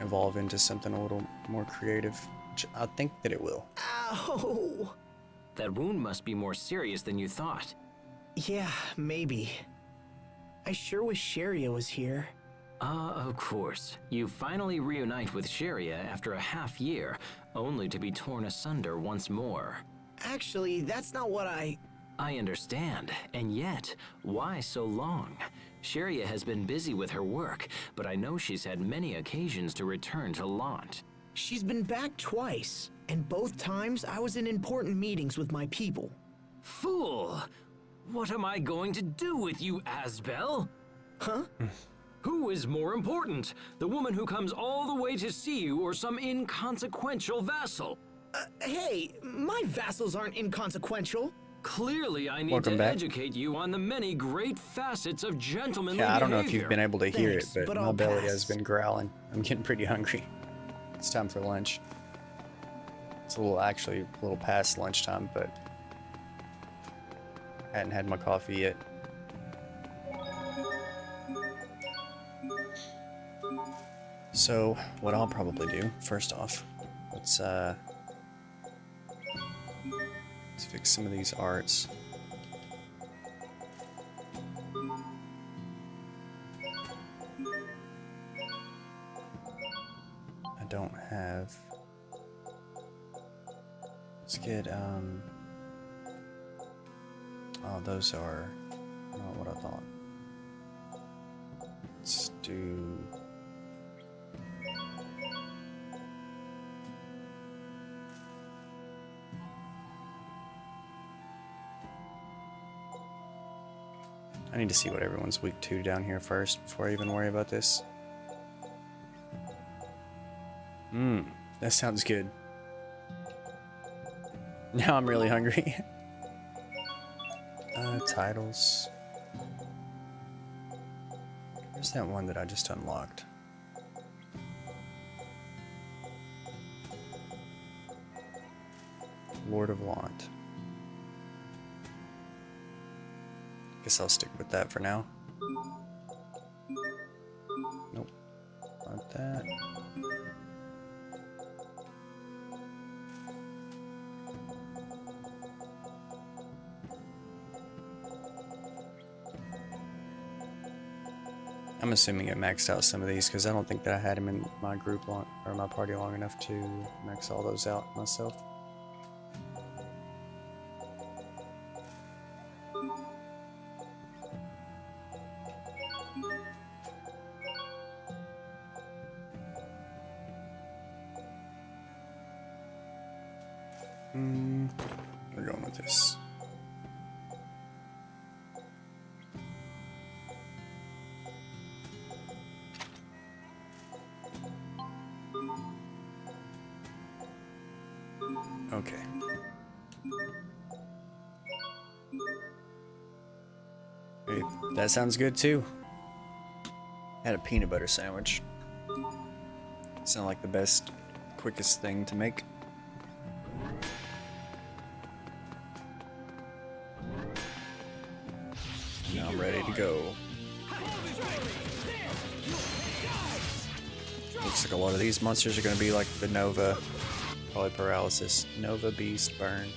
evolve into something a little more creative, which I think that it will. Ow! That wound must be more serious than you thought. Yeah, maybe. I sure wish Sharia was here. Of course. You finally reunite with Sharia after a half year, only to be torn asunder once more. Actually, that's not what I understand, and yet, why so long? Sharia has been busy with her work, but I know she's had many occasions to return to Lant. She's been back twice, and both times I was in important meetings with my people. Fool! What am I going to do with you, Asbel? Huh? Who is more important? The woman who comes all the way to see you or some inconsequential vassal? Hey, my vassals aren't inconsequential. Clearly, I need Welcome to back. educate you on the many great facets of gentlemanly Yeah, I don't know if behavior. you've been able to hear Thanks, it, but but my I'll belly pass. has been growling. I'm getting pretty hungry. It's time for lunch. It's actually a little past lunchtime, but I hadn't had my coffee yet. So, what I'll probably do, first off, let's fix some of these arts. I don't have. Let's get oh, those are not what I thought. Let's do. I need to see what everyone's weak to down here first before I even worry about this. That sounds good. Now I'm really hungry. Titles. Where's that one that I just unlocked? Lord of Lant. Guess I'll stick with that for now. Nope. Not that. I'm assuming it maxed out some of these because I don't think that I had him in my group long, or my party long enough to max all those out myself. We're going with this. Okay. Hey, that sounds good too. Had a peanut butter sandwich. Sound like the best, quickest thing to make. Now I'm ready to go. Looks like a lot of these monsters are going to be like the Nova. Probably paralysis. Nova, Beast, Burn.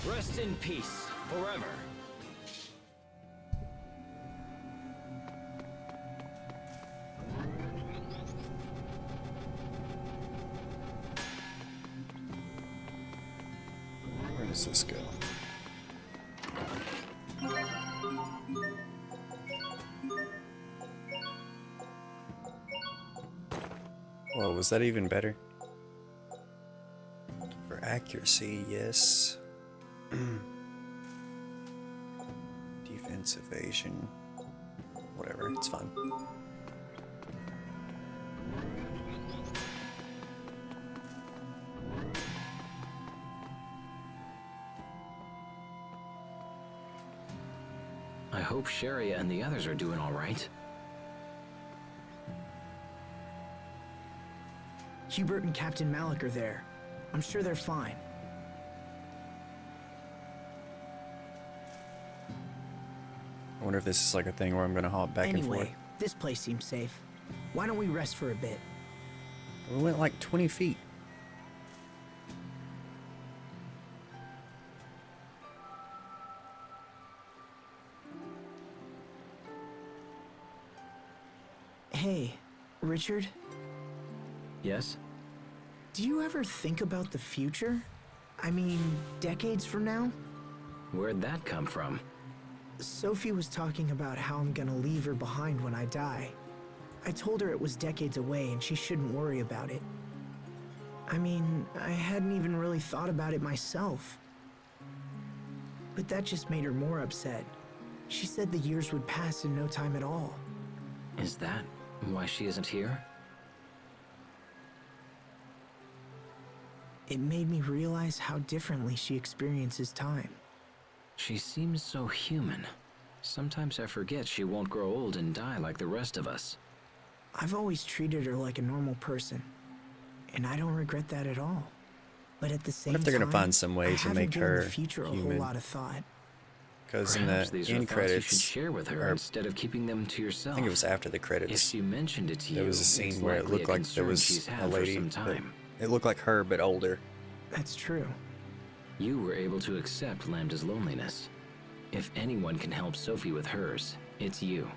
Rest in peace forever. Where does this go? Whoa, was that even better? For accuracy, yes. Defense, evasion, whatever, it's fine. I hope Sharia and the others are doing all right. Hubert and Captain Malik are there. I'm sure they're fine. I wonder if this is like a thing where I'm gonna hop back and forth. Anyway, this place seems safe. Why don't we rest for a bit? We went like 20 feet. Hey, Richard, Yes? do you ever think about the future? I mean, decades from now? Where'd that come from? Sophie was talking about how I'm gonna leave her behind when I die. I told her it was decades away and she shouldn't worry about it. I mean, I hadn't even really thought about it myself. But that just made her more upset. She said the years would pass in no time at all. Is that why she isn't here? It made me realize how differently she experiences time. She seems so human. Sometimes I forget she won't grow old and die like the rest of us. I've always treated her like a normal person, and I don't regret that at all. But at the same time, What if they're gonna find some way I to haven't make given her the future a human? whole lot of thought. Because in Perhaps the these are end thoughts you should credits, share with her or instead of keeping them to I yourself. think it was after the credits, If she mentioned it to you, there was a scene it's where it likely looked a like there concern was she's a had for lady. some That, time. it looked like her, but older. That's true. You were able to accept Lambda's loneliness. If anyone can help Sophie with hers, it's you.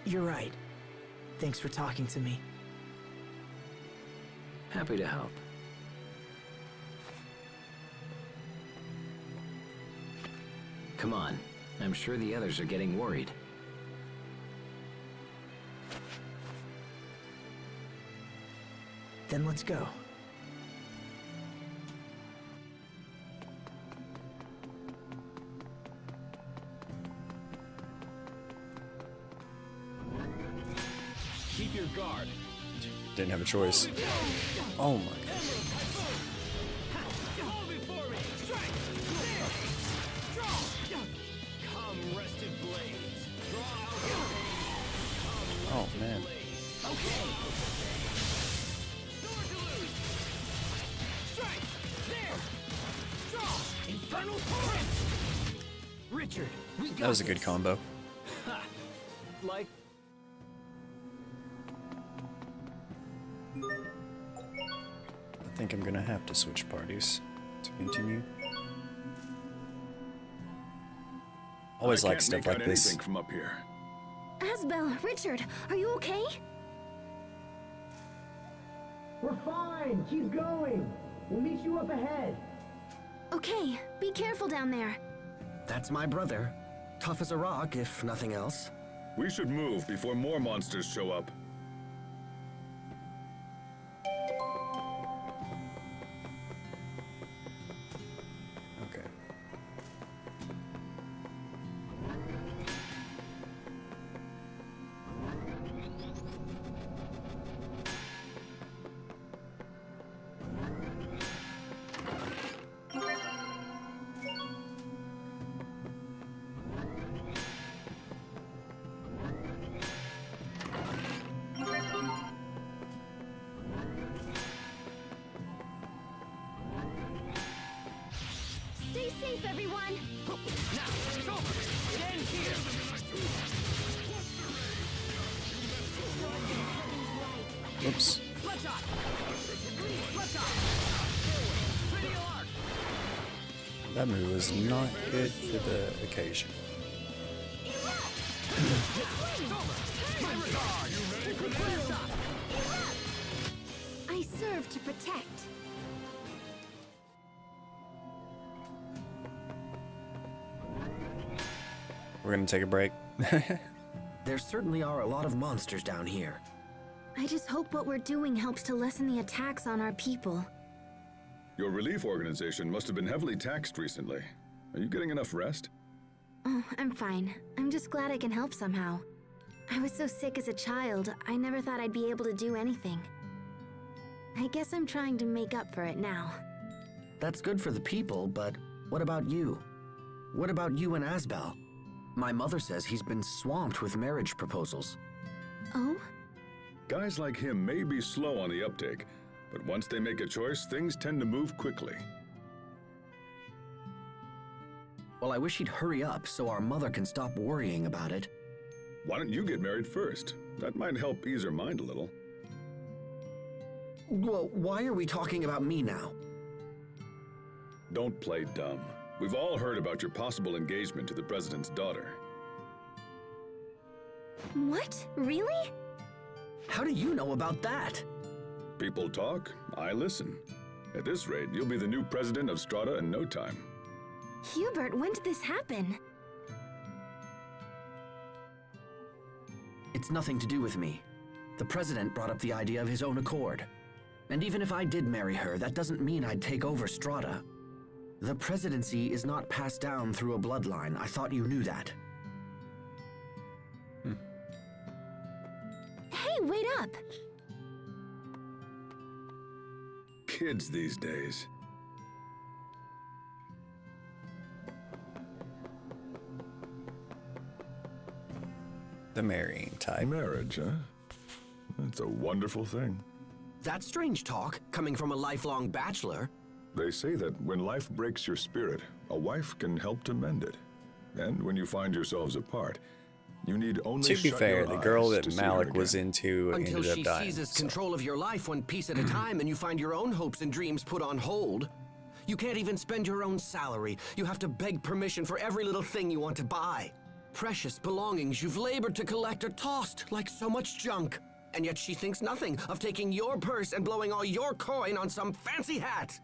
You're right. Thanks for talking to me. Happy to help. Come on. I'm sure the others are getting worried. Then let's go. Keep your guard. Didn't have a choice. Oh my god. Come, rested blades. Draw out your pain. Come, Oh man. Richard, we got That was a good this. combo. Ha! Like I think I'm gonna have to switch parties to continue. Always like stuff like this. Anything from up here. Asbel, Richard, are you okay? We're fine. Keep going. We'll meet you up ahead. Okay, be careful down there. That's my brother. Tough as a rock, if nothing else. We should move before more monsters show up. Okay. Stay safe, everyone. now, it's over. It ends here. Oops. Bloodshot. Bloodshot. Pretty alarm. That move was not good for the occasion. My regard. I serve to protect. We're gonna take a break. There certainly are a lot of monsters down here. I just hope what we're doing helps to lessen the attacks on our people. Your relief organization must have been heavily taxed recently. Are you getting enough rest? Oh, I'm fine. I'm just glad I can help somehow. I was so sick as a child, I never thought I'd be able to do anything. I guess I'm trying to make up for it now. That's good for the people, but what about you? What about you and Asbel? My mother says he's been swamped with marriage proposals. Oh? Guys like him may be slow on the uptake, but once they make a choice, things tend to move quickly. Well, I wish he'd hurry up so our mother can stop worrying about it. Why don't you get married first? That might help ease her mind a little. Well, why are we talking about me now? Don't play dumb. We've all heard about your possible engagement to the president's daughter. What? Really? How do you know about that? People talk, I listen. At this rate, you'll be the new president of Strata in no time. Hubert, when did this happen? It's nothing to do with me. The president brought up the idea of his own accord. And even if I did marry her, that doesn't mean I'd take over Strata. The presidency is not passed down through a bloodline. I thought you knew that. Hey, wait up! Kids these days. The marrying type. Marriage, huh? That's a wonderful thing. That's strange talk, coming from a lifelong bachelor. They say that when life breaks your spirit, a wife can help to mend it. And when you find yourselves apart, you need only To be shut fair, your the eyes girl to that see her Malik was again. into Until ended up she dying. seizes so- control of your life one piece at a time and you find your own hopes and dreams put on hold. You can't even spend your own salary. You have to beg permission for every little thing you want to buy. Precious belongings you've labored to collect are tossed like so much junk. And yet she thinks nothing of taking your purse and blowing all your coin on some fancy hat.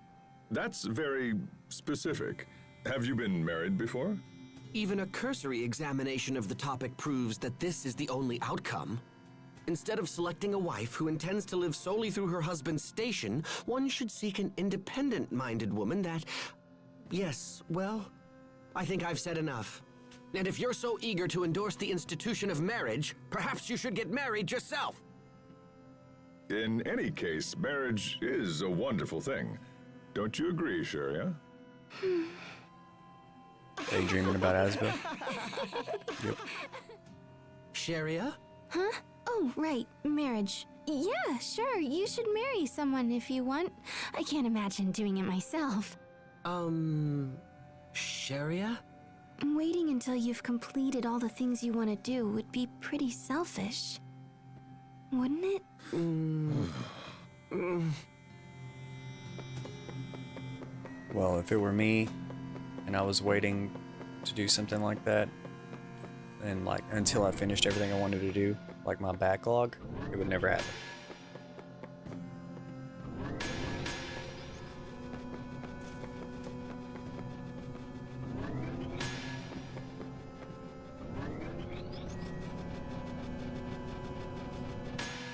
That's very specific. Have you been married before? Even a cursory examination of the topic proves that this is the only outcome. Instead of selecting a wife who intends to live solely through her husband's station, one should seek an independent-minded woman that... Yes, well, I think I've said enough. And if you're so eager to endorse the institution of marriage, perhaps you should get married yourself. In any case, marriage is a wonderful thing. Don't you agree, Sharia? Daydreaming about Asbel. Yep. Sharia? Huh? Oh, right, marriage. Yeah, sure, you should marry someone if you want. I can't imagine doing it myself. Sharia? Waiting until you've completed all the things you want to do would be pretty selfish. Wouldn't it? Well, if it were me and I was waiting to do something like that, and like until I finished everything I wanted to do, like my backlog, it would never happen.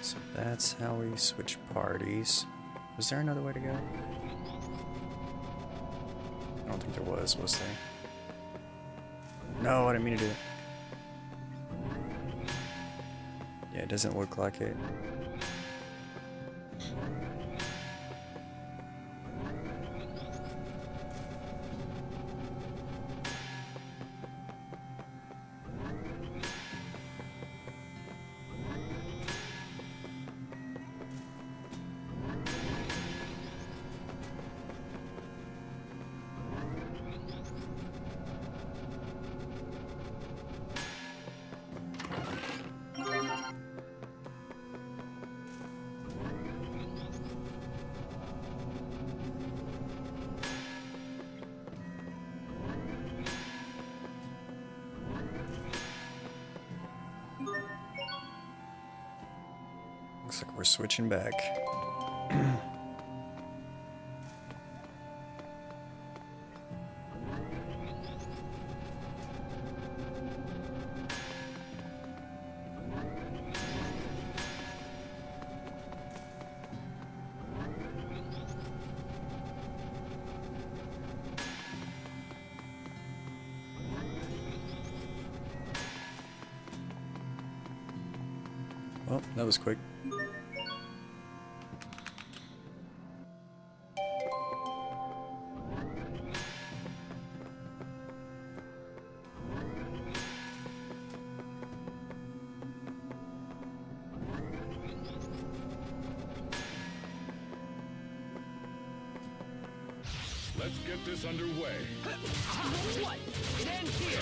So that's how we switch parties. Was there another way to go? I don't think there was there? No, I didn't mean to do it. Yeah, it doesn't look like it. Looks like we're switching back. Well, that was quick. Let's get this underway. What? It ends here.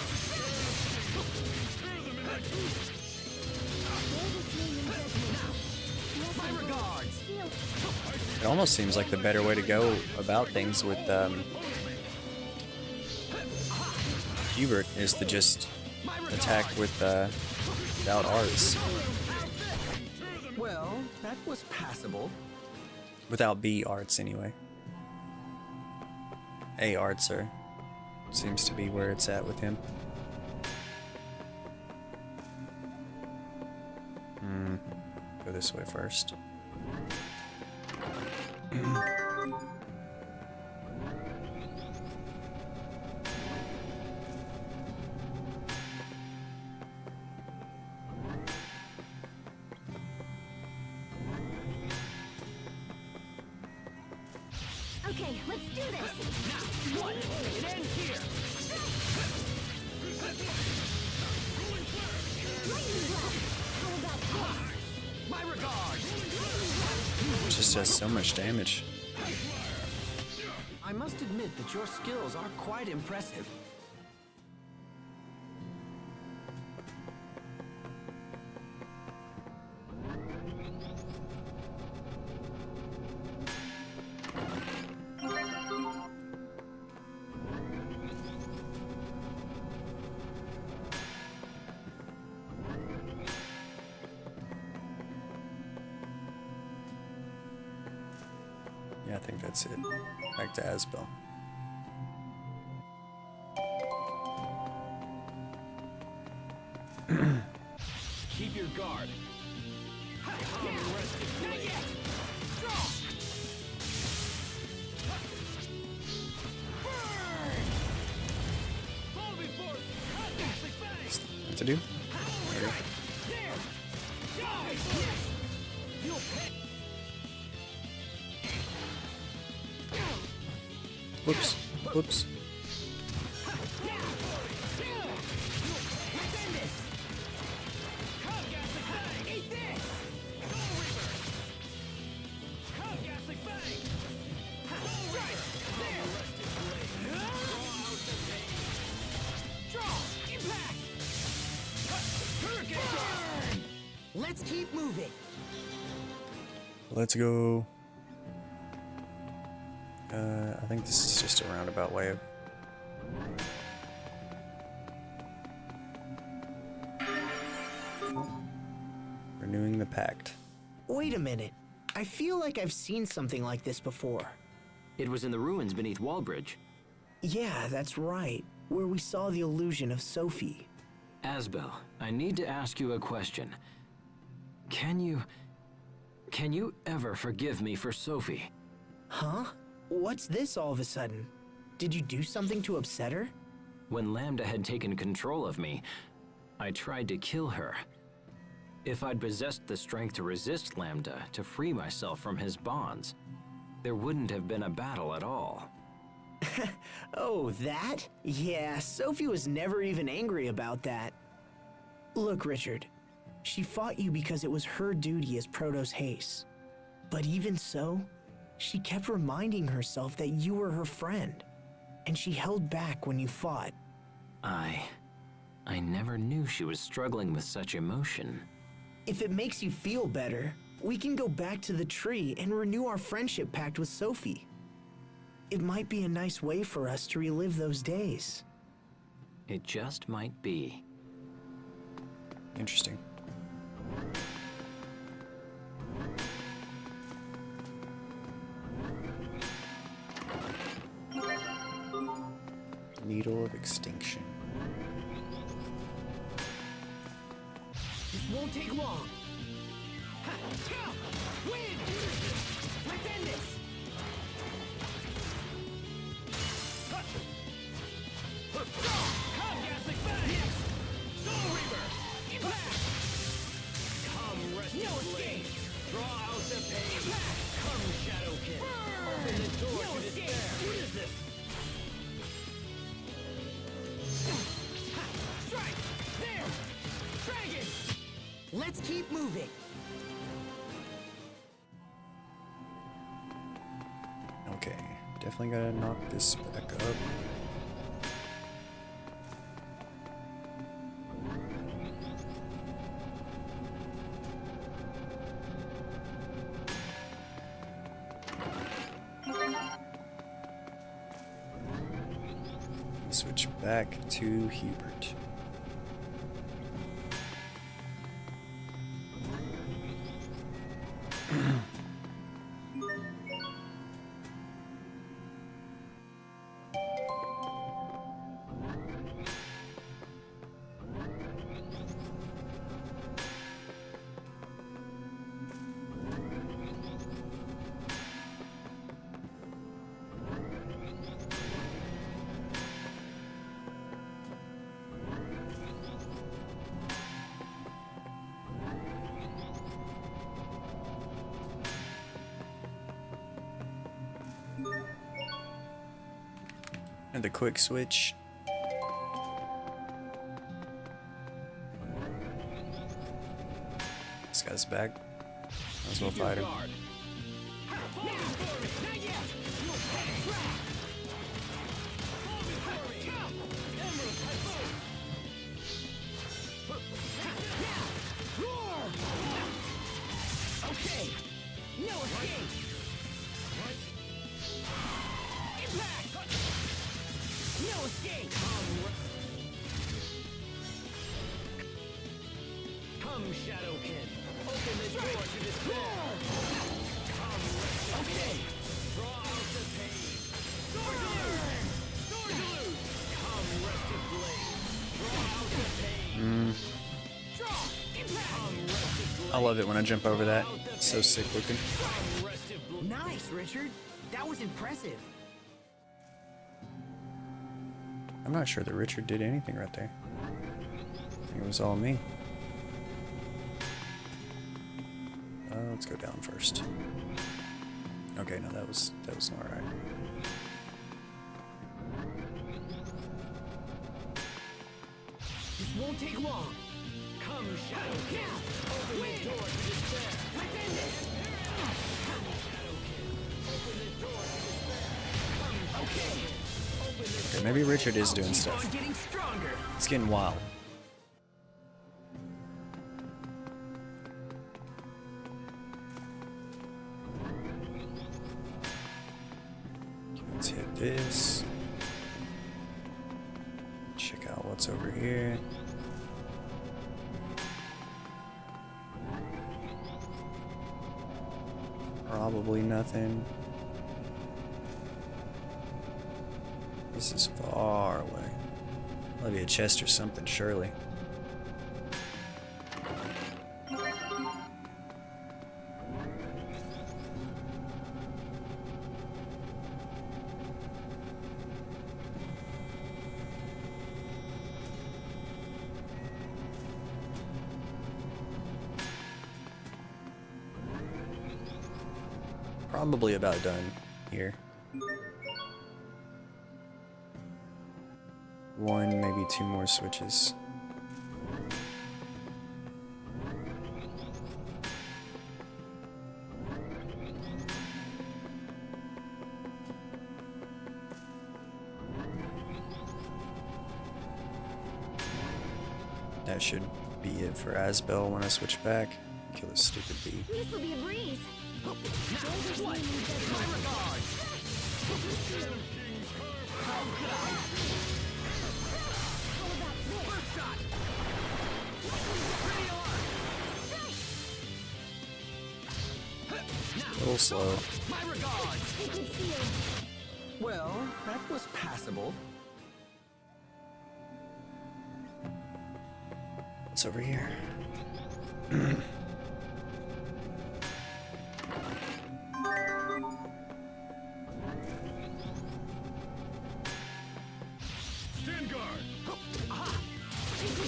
My regards. It almost seems like the better way to go about things with Hubert is to just attack with without arts. Well, that was passable. Without B arts anyway. A arts are seems to be where it's at with him. Go this way first. Okay, let's do this. What? It ends here. My regards. It just does so much damage. I must admit that your skills are quite impressive. Yeah, I think that's it. Back to Asbel. Keep your guard. Not yet. What to do? Okay. Whoops. Whoops. Eat this! keep moving. Let's go. I think this is just a roundabout way of... renewing the pact. Wait a minute. I feel like I've seen something like this before. It was in the ruins beneath Wallbridge. Yeah, that's right. Where we saw the illusion of Sophie. Asbel, I need to ask you a question. Can you ever forgive me for Sophie? Huh? What's this all of a sudden? Did you do something to upset her? When Lambda had taken control of me, I tried to kill her. If I'd possessed the strength to resist Lambda, to free myself from his bonds, there wouldn't have been a battle at all. Oh, that? Yeah, Sophie was never even angry about that. Look, Richard, she fought you because it was her duty as Protoss Haste. But even so, she kept reminding herself that you were her friend, and she held back when you fought. I never knew she was struggling with such emotion. If it makes you feel better, we can go back to the tree and renew our friendship pact with Sophie. It might be a nice way for us to relive those days. It just might be. Interesting. Needle of Extinction. This won't take long. Win! Let's end this! Come, Gaslick Fang! Yes! Soul Reaver! Impact! Come, Restless Blade! Draw out the pain! Impact! Come, Shadowkin! Open the door to despair! What is this? Strike! There! Dragon! Let's keep moving. Okay, definitely gotta knock this back up. Switch back to Hubert. And the quick switch. This guy's back. Might as well fight him. Okay! No escape! What? Impact! No escape! Come, Shadowkin! Open the door to despair! Come, okay! Draw out the pain! Sword to lose! Come, Rested Blade! Draw out the pain! Draw! Impact! Come, Rested Blade! I love it when I jump over that. It's so sick looking. Nice, Richard. That was impressive. I'm not sure that Richard did anything right there. I think it was all me. Let's go down first. Okay, no, that was not right. This won't take long. Come, Shadowkin! Open the door to despair! Let's end this! Come, Shadowkin! Open the door to despair! Come, okay! Open the Okay, maybe Richard is doing Keep stuff. on getting stronger. It's getting wild. Let's hit this. Check out what's over here. Probably nothing. This is far away. Maybe a chest or something, surely. Probably about done here. One, maybe two more switches. That should be it for Asbel when I switch back. Kill this stupid bee. This will be a breeze. My regards. How could I? First shot. Pretty alarm. A little slow. My regards. Well, that was passable. What's over here? Stand guard.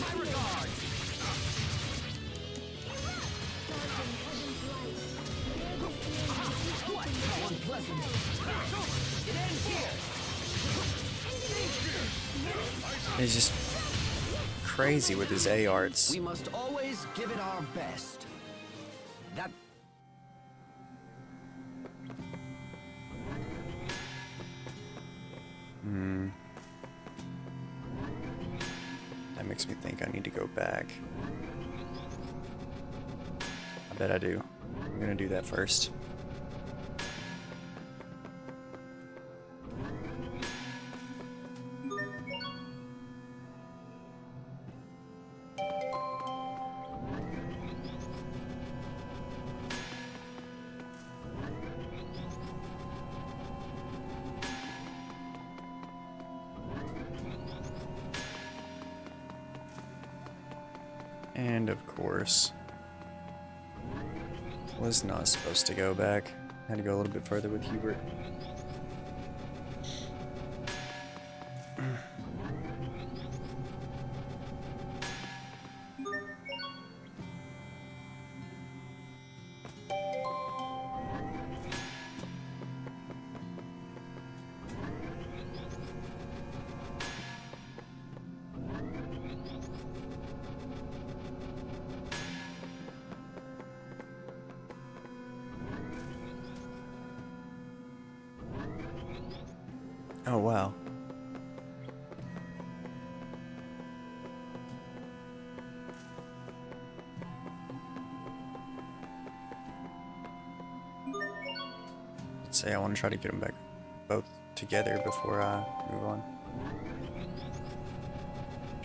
My regards. What? How unpleasant. It's over. It ends here. He's just crazy with his A arts. We must always give it our best. That That makes me think I need to go back. I bet I do. I'm gonna do that first. And of course, was not supposed to go back. Had to go a little bit further with Hubert. Oh, wow. Let's say I want to try to get them back both together before I move on.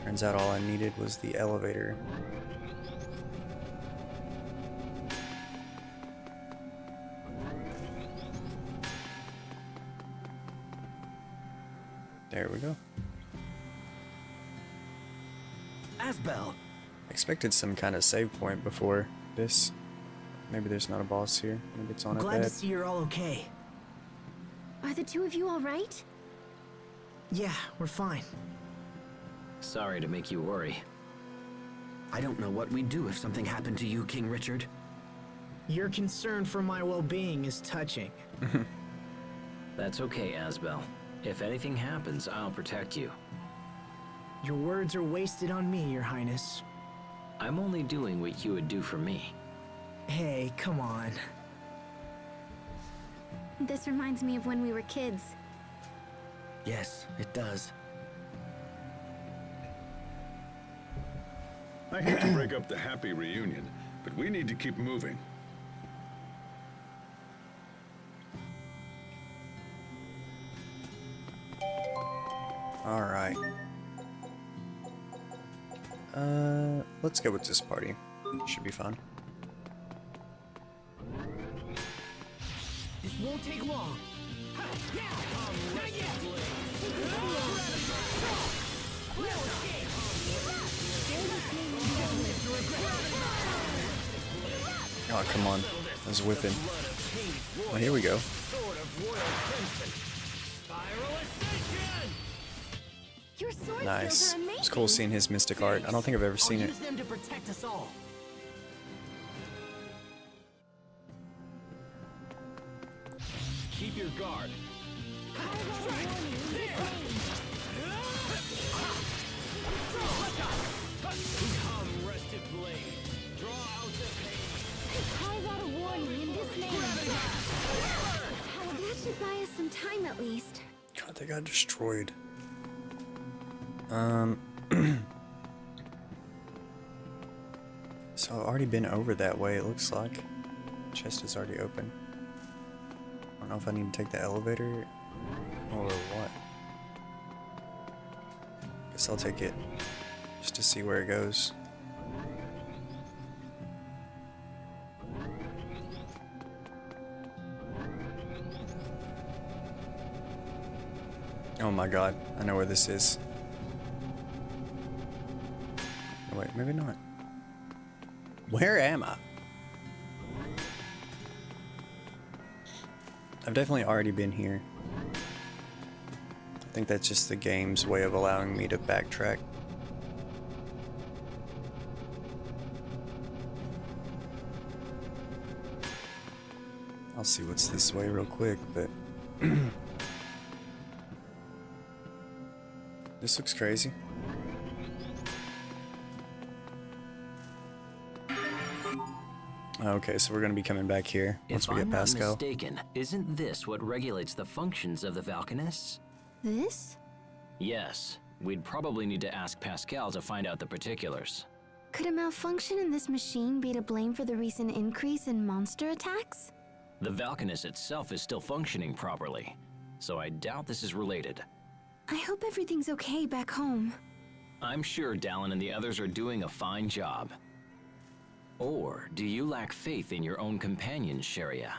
Turns out all I needed was the elevator. There we go. Asbel! Expected some kind of save point before this. Maybe there's not a boss here. Maybe it's on a Glad bed. to see you're all okay. Are the two of you all right? Yeah, we're fine. Sorry to make you worry. I don't know what we'd do if something happened to you, King Richard. Your concern for my well-being is touching. That's okay, Asbel. If anything happens, I'll protect you. Your words are wasted on me, Your Highness. I'm only doing what you would do for me. Hey, come on. This reminds me of when we were kids. Yes, it does. I hate to break up the happy reunion, but we need to keep moving. Alright. Let's go with this party. Should be fun. This won't take long. Oh, come on. I was whipping. Well, here we go. Your sword Nice. skills are amazing. It's cool seeing his mystic art. I don't think I've ever seen it. Use them to protect us all. Keep your guard. Come, rested blade. Draw out the pain. Carve out a warning in this name. That should buy us some time at least. God, they got destroyed. So I've already been over that way, it looks like. Chest is already open. I don't know if I need to take the elevator or what. Guess I'll take it just to see where it goes. Oh my god, I know where this is. Oh, wait, maybe not. Where am I? I've definitely already been here. I think that's just the game's way of allowing me to backtrack. I'll see what's this way real quick, but this looks crazy. Okay, so we're gonna be coming back here once If we get I'm not Pascal. mistaken, isn't this what regulates the functions of the Valkanists? This? Yes. We'd probably need to ask Pascal to find out the particulars. Could a malfunction in this machine be to blame for the recent increase in monster attacks? The Valkanist itself is still functioning properly, so I doubt this is related. I hope everything's okay back home. I'm sure Dallin and the others are doing a fine job. Or do you lack faith in your own companions, Sharia?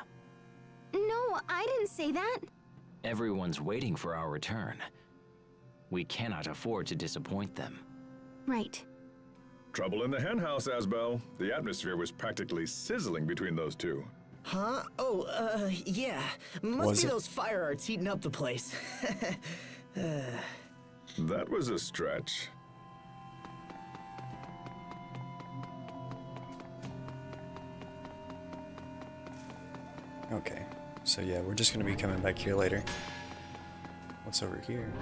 No, I didn't say that. Everyone's waiting for our return. We cannot afford to disappoint them. Right. Trouble in the henhouse, Asbel. The atmosphere was practically sizzling between those two. Huh? Oh, yeah. Must Was be it? those fire arts heating up the place. That was a stretch. Okay, so yeah, we're just gonna be coming back here later. What's over here?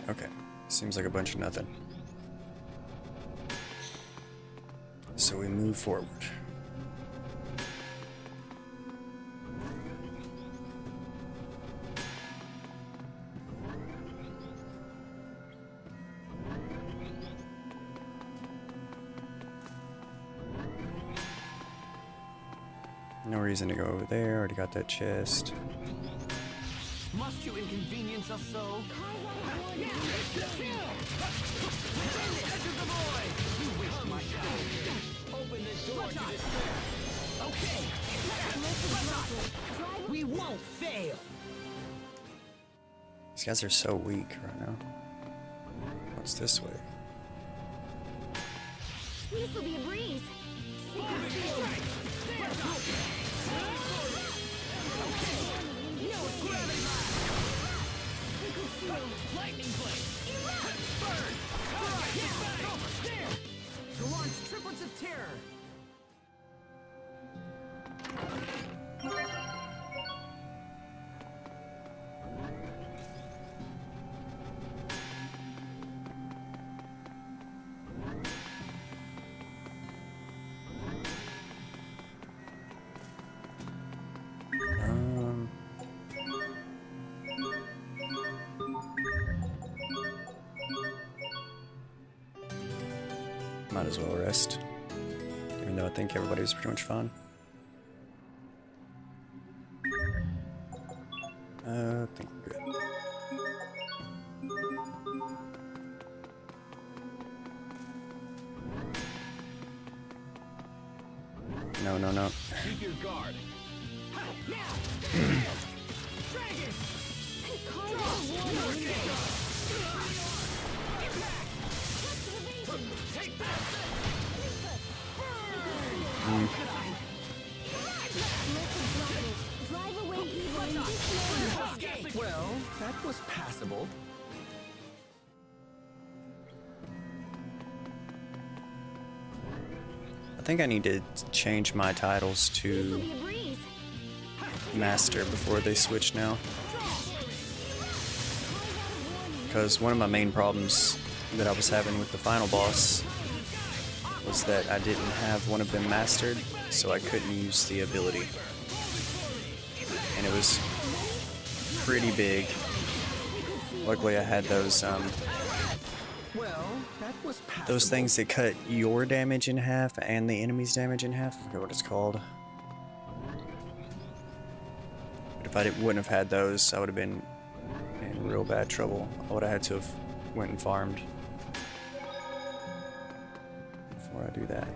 Okay, seems like a bunch of nothing. So we move forward. No reason to go over there, already got that chest. Must you inconvenience us so? Open the door to despair. Okay. We won't fail. These guys are so weak right now. What's this way? This'll be a breeze. Lightning blade. Burn. To launch triplets of terror. Might as well rest. Even though I think everybody was pretty much fine. I think we're good. No, no, no. Keep your guard. Well, that was passable. I think I need to change my titles to Master before they switch now. Because one of my main problems that I was having with the final boss was that I didn't have one of them mastered, so I couldn't use the ability. And it was pretty big. Luckily I had those those things that cut your damage in half and the enemy's damage in half. I forget what it's called. But if I wouldn't have had those, I would have been in real bad trouble. I would have had to have went and farmed before I do that.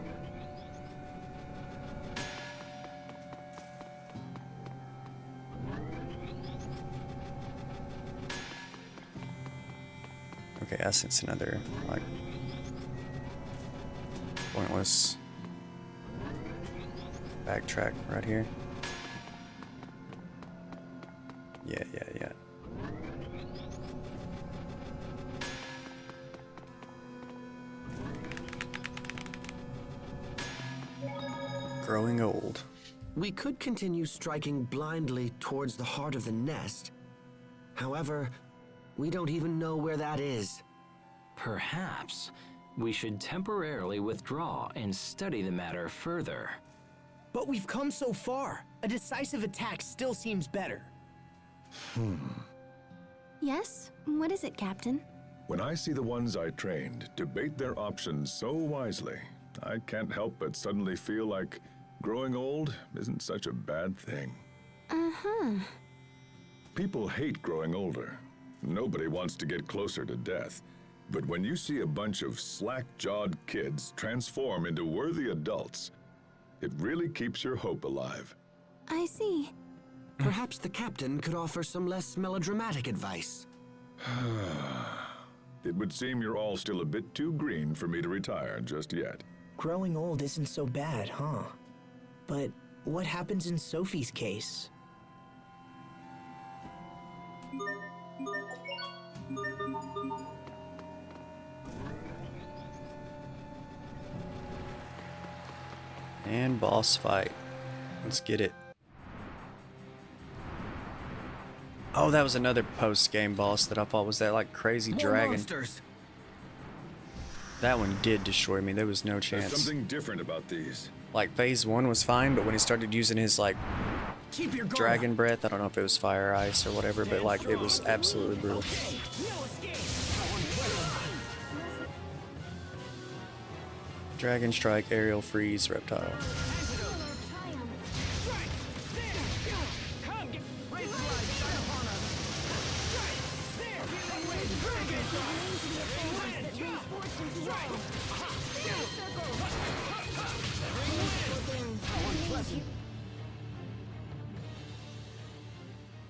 Okay, I sense another, like, pointless backtrack right here. Yeah. Growing old. We could continue striking blindly towards the heart of the nest. However, we don't even know where that is. Perhaps we should temporarily withdraw and study the matter further. But we've come so far. A decisive attack still seems better. Yes? What is it, Captain? When I see the ones I trained debate their options so wisely, I can't help but suddenly feel like growing old isn't such a bad thing. Uh-huh. People hate growing older. Nobody wants to get closer to death. But when you see a bunch of slack-jawed kids transform into worthy adults, it really keeps your hope alive. I see. Perhaps the captain could offer some less melodramatic advice. It would seem you're all still a bit too green for me to retire just yet. Growing old isn't so bad, huh? But what happens in Sophie's case? And boss fight. Let's get it. Oh, that was another post-game boss that I thought was that like crazy dragon. Monsters. That one did destroy me. There was no There's chance. something different about these. Like phase 1 was fine, but when he started using his like Keep your guard dragon breath, I don't know if it was fire, ice, or whatever, but like it was absolutely brutal. Dragon strike, aerial freeze, reptile.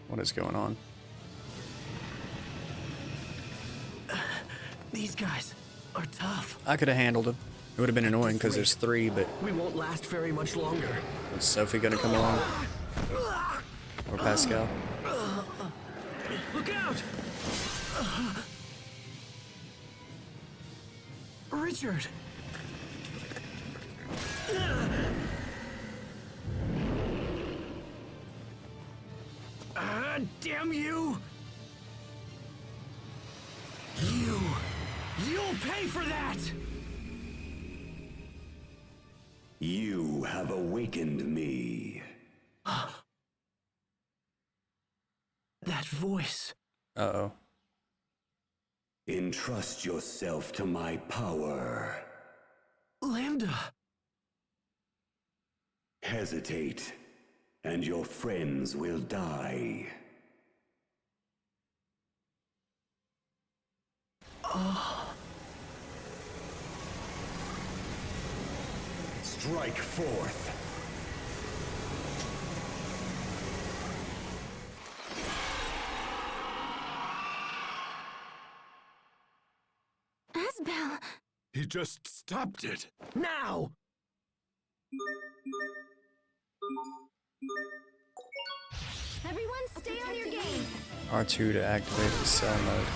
What is going on? These guys are tough. I could have handled him. It would have been annoying because there's 3, but We won't last very much longer. is Sophie gonna come along? Or Pascal? Look out! Richard! Damn you! You'll pay for that! You have awakened me. That voice. Uh-oh. Entrust yourself to my power. Lambda! Hesitate, and your friends will die. Strike forth. Asbel! He just stopped it. Now! Everyone stay on your game! R2 to activate the cell mode.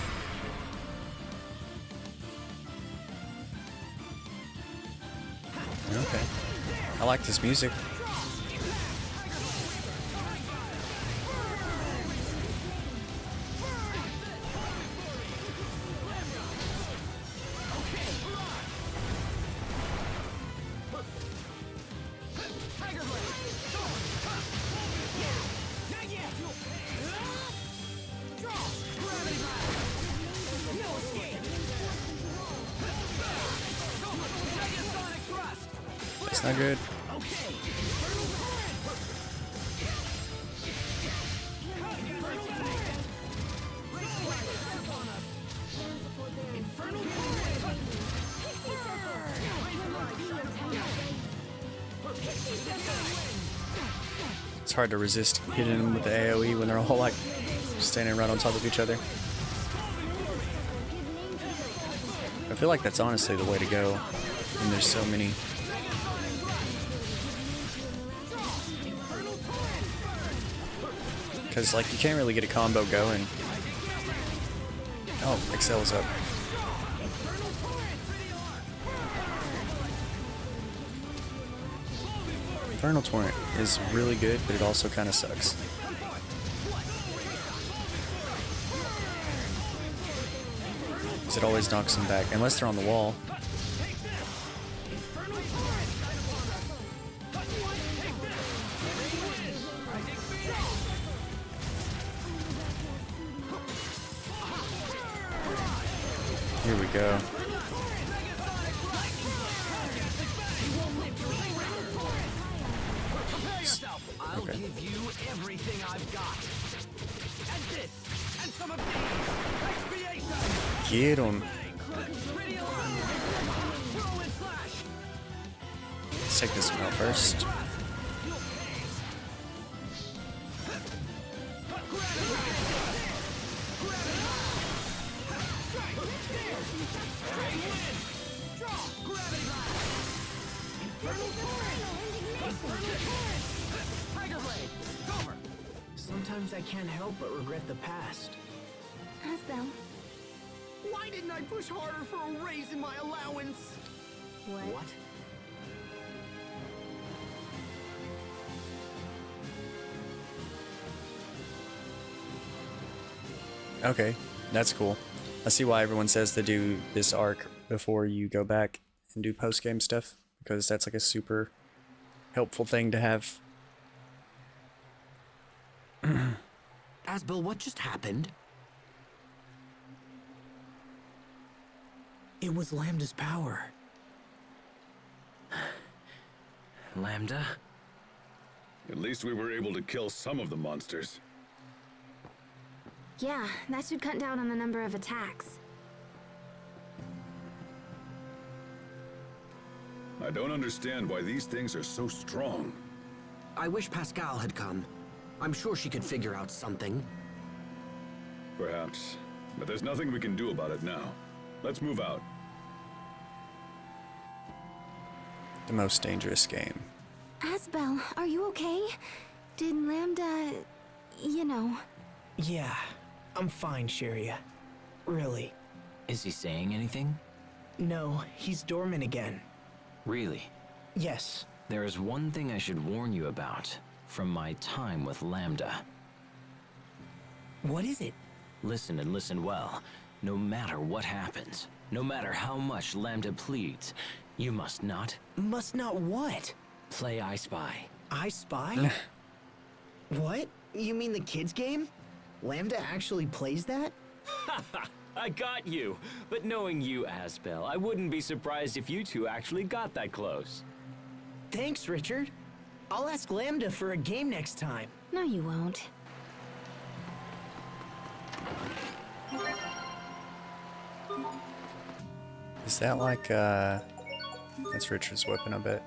Okay. I like this music. It's not good. It's hard to resist hitting them with the AoE when they're all like standing right on top of each other. I feel like that's honestly the way to go when there's so many. Because like you can't really get a combo going. Oh, Excel's up. Infernal Torrent is really good, but it also kind of sucks. Because it always knocks them back, unless they're on the wall. Here we go. I'll give you everything I've got. And this, and some of these. Expiation. Get him. Let's take this one out first. Sometimes I can't help but regret the past. Asbel. Why didn't I push harder for a raise in my allowance? What? Okay, that's cool. I see why everyone says to do this arc before you go back and do post-game stuff, because that's like a super helpful thing to have. Asbel, what just happened? It was Lambda's power. Lambda? At least we were able to kill some of the monsters. Yeah, that should cut down on the number of attacks. I don't understand why these things are so strong. I wish Pascal had come. I'm sure she could figure out something. Perhaps. But there's nothing we can do about it now. Let's move out. The most dangerous game. Asbel, are you okay? Did Lambda... you know... Yeah, I'm fine, Sheria. Really. Is he saying anything? No, he's dormant again. Really? Yes. There is one thing I should warn you about from my time with Lambda. What is it? Listen and listen well. No matter what happens, no matter how much Lambda pleads, you must not... Must not what? Play I Spy. I Spy? What? You mean the kids game? Lambda actually plays that? I got you. But knowing you, Asbel, I wouldn't be surprised if you two actually got that close. Thanks, Richard. I'll ask Lambda for a game next time. No, you won't. Is that like, that's Richard's weapon, I bet.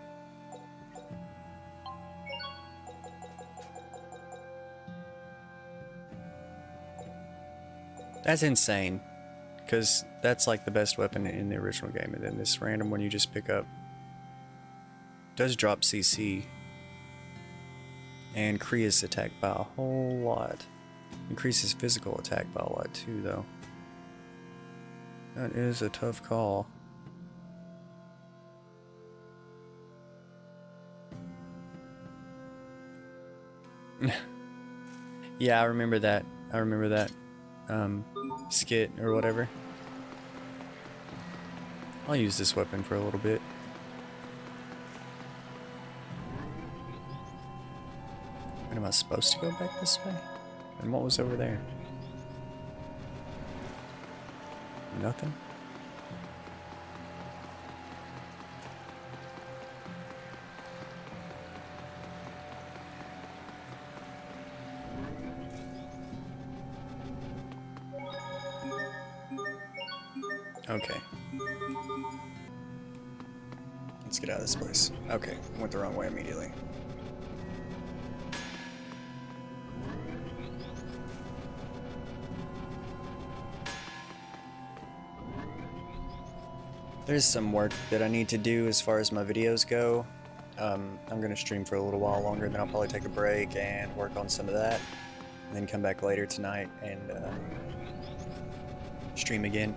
That's insane. Because that's like the best weapon in the original game, and then this random one you just pick up does drop CC. And Kriya's attack by a whole lot. Increases physical attack by a lot too, though. That is a tough call. Yeah, I remember that. I remember that skit or whatever. I'll use this weapon for a little bit. And am I supposed to go back this way? And what was over there? Nothing? Okay. Let's get out of this place. Okay, went the wrong way immediately. There's some work that I need to do as far as my videos go. I'm going to stream for a little while longer, then I'll probably take a break and work on some of that. And then come back later tonight and stream again.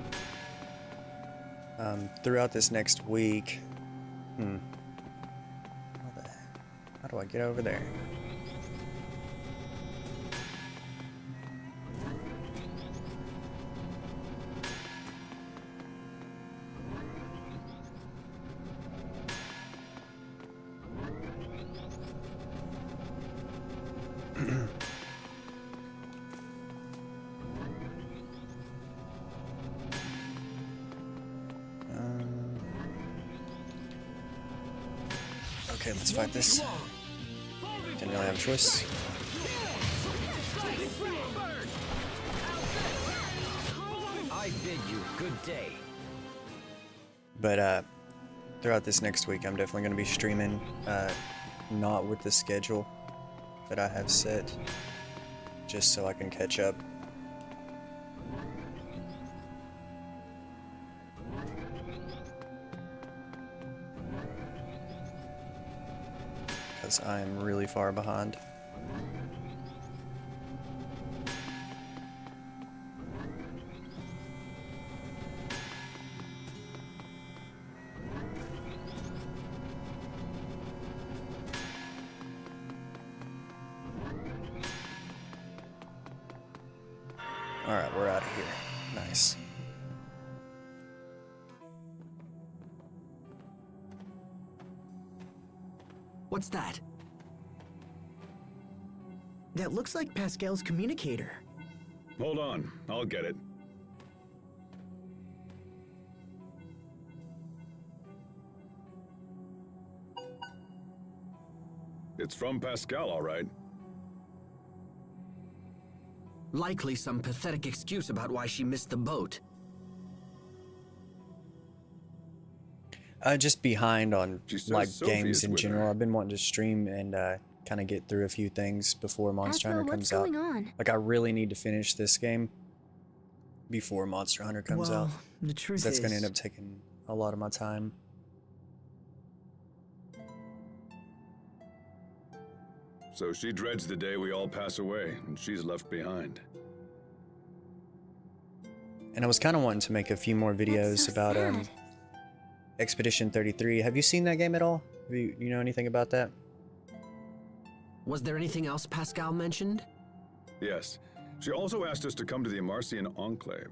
Throughout this next week... How do I get over there? Okay, let's fight this. Didn't really have a choice. I bid you good day. But throughout this next week, I'm definitely going to be streaming, not with the schedule that I have set, just so I can catch up. Because I am really far behind. Alright, we're out of here. Nice. What's that? That looks like Pascal's communicator. Hold on, I'll get it. It's from Pascal, all right. Likely some pathetic excuse about why she missed the boat. Just behind on like Sophie games is in with general. her. I've been wanting to stream and kind of get through a few things before Monster Hunter comes out. What's going on? Like I really need to finish this game before Monster Hunter comes Well, out. the truth That's is, going to end up taking a lot of my time. So she dreads the day we all pass away, and she's left behind. And I was kind of wanting to make a few more videos so about sad. Expedition 33. Have you seen that game at all? You know anything about that? Was there anything else Pascal mentioned? Yes. She also asked us to come to the Amarcian Enclave.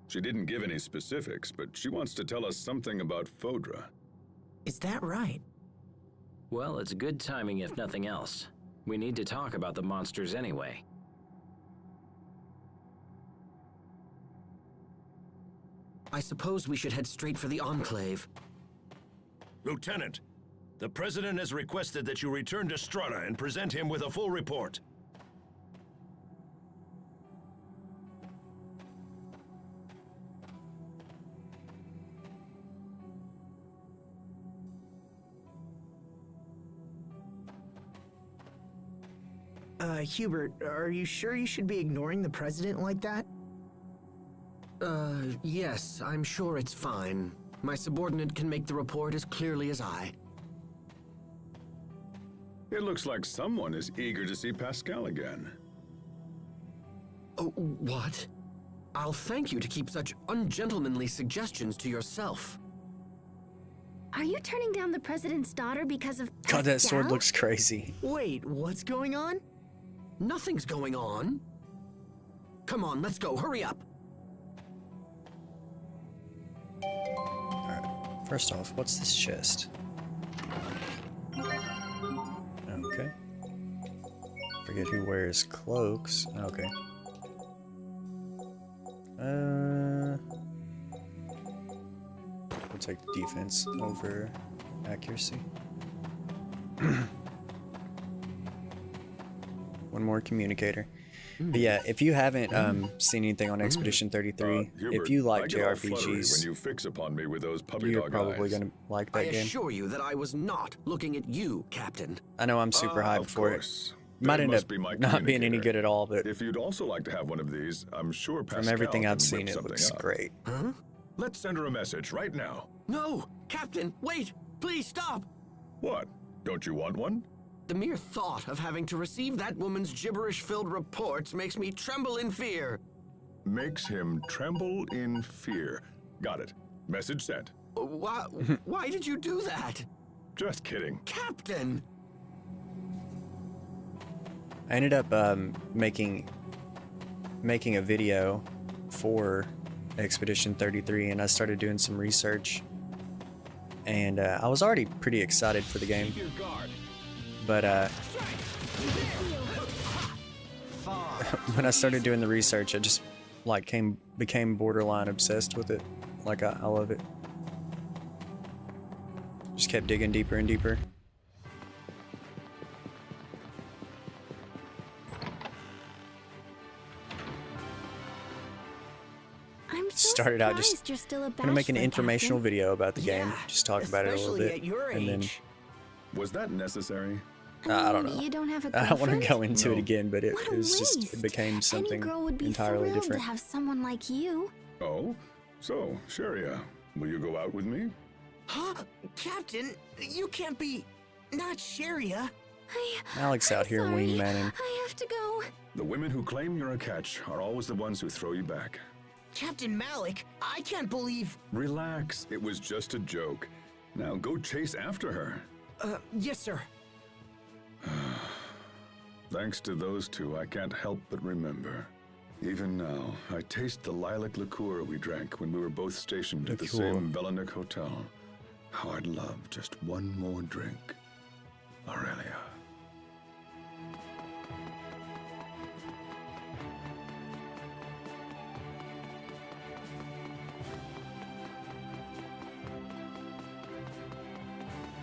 She didn't give any specifics, but she wants to tell us something about Fodra. is that right? Well, it's good timing if nothing else. We need to talk about the monsters anyway. I suppose we should head straight for the Enclave. Lieutenant, the President has requested that you return to Strata and present him with a full report. Hubert, are you sure you should be ignoring the President like that? Yes, I'm sure it's fine. My subordinate can make the report as clearly as I. It looks like someone is eager to see Pascal again. Oh, what? I'll thank you to keep such ungentlemanly suggestions to yourself. Are you turning down the President's daughter because of God, that sword Pascal? looks crazy. Wait, what's going on? Nothing's going on. Come on, let's go. Hurry up. Alright, first off, what's this chest? Okay. Forget who wears cloaks. Okay. We'll take defense over accuracy. One more communicator. But yeah, if you haven't seen anything on Expedition 33, Hubert, if you like I get all fluttery JRPGs, when you fix upon me with those puppy you're dog probably eyes. gonna like I that game. assure you that I was not looking at you, Captain. I know I'm super hyped Of for it. course. Might That end must up be my not being any communicator. good at all, but If you'd also like to have one of these, I'm sure Pascal from everything can I've seen, whip it something looks up. great. Huh? Let's send her a message right now. No! Captain, wait! Please stop! What? Don't you want one? The mere thought of having to receive that woman's gibberish-filled reports makes me tremble in fear. Makes him tremble in fear. Got it. Message sent. Why did you do that? Just kidding. Captain! I ended up making a video for Expedition 33, and I started doing some research. And I was already pretty excited for the game, Keep your guard. but when I started doing the research, I just like became borderline obsessed with it. Like I love it. Just kept digging deeper and deeper. I'm so Started out just surprised you're still a gonna make an bachelor, informational Captain. video about the game. Yeah, Just talk about it a little especially bit, at your and then age. Was that necessary? I don't know. You don't have a I don't want to girlfriend? go into it No. again, but it What a was just waste. it became something Any girl would be entirely thrilled different. to have someone like you. Oh? So, Sharia, will you go out with me? Huh? Captain, you can't be... Not Sharia. Alex out here Sorry, wingmanning. I have to go. The women who claim you're a catch are always the ones who throw you back. Captain Malik, I can't believe... Relax, it was just a joke. Now go chase after her. Yes, sir. Thanks to those two, I can't help but remember. Even now, I taste the lilac liqueur we drank when we were both stationed at the Liqueur. same Velanik hotel. How I'd love just one more drink. Aurelia.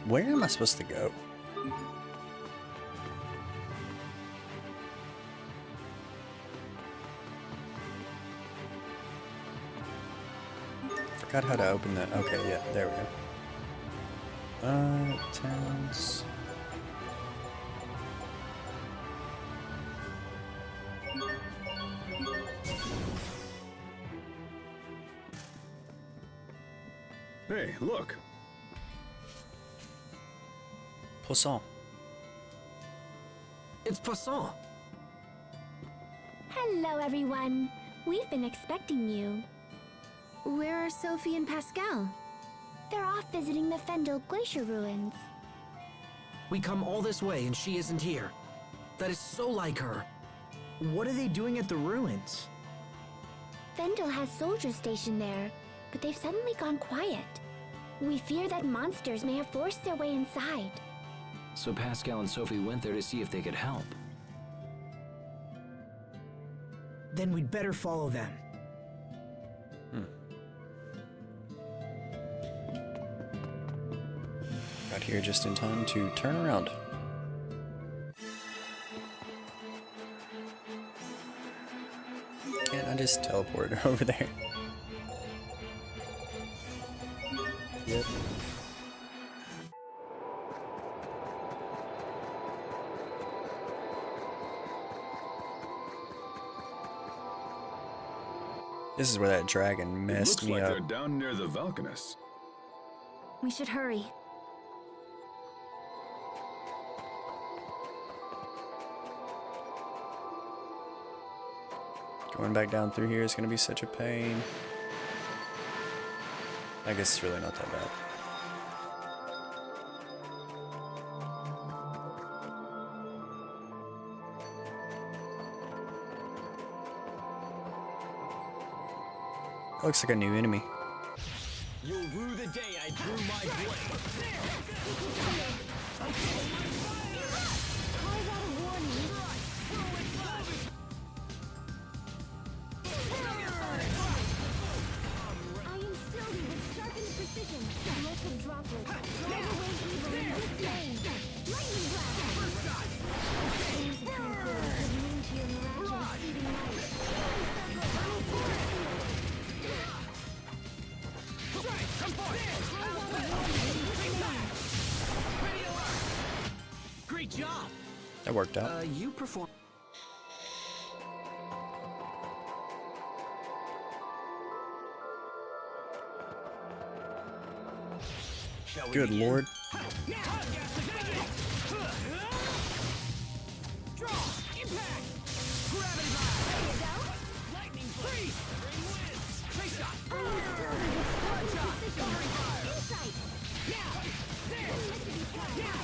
Where am I supposed to go? Forgot how to open that. Okay, yeah, there we go. Towns. Hey, look. Poisson. It's Poisson. Hello, everyone. We've been expecting you. Where are Sophie and Pascal? They're off visiting the Fendel Glacier ruins. We come all this way and she isn't here. That is so like her. What are they doing at the ruins? Fendel has soldiers stationed there, but they've suddenly gone quiet. We fear that monsters may have forced their way inside. So Pascal and Sophie went there to see if they could help. Then we'd better follow them. Got here just in time to turn around. Can't I just teleport over there? Yep. This is where that dragon messed me Looks like up. they're down near the Valkanus. We should hurry. Going back down through here is going to be such a pain. I guess it's really not that bad. Looks like a new enemy. You'll rue the day I drew my blade. I am Sylvie with sharpened precision. Explosive droplet. Drive away evil in this lane. Lightning blast. Flames of tranquility immune to your miraculous seeding light. Come forth! Great job! That worked out. You perform. Good lord. Draw! Impact! Gravity blast! Lightning freeze! Trace shot! Blood shot! Covering fire! Insight. Yeah! There! Yeah!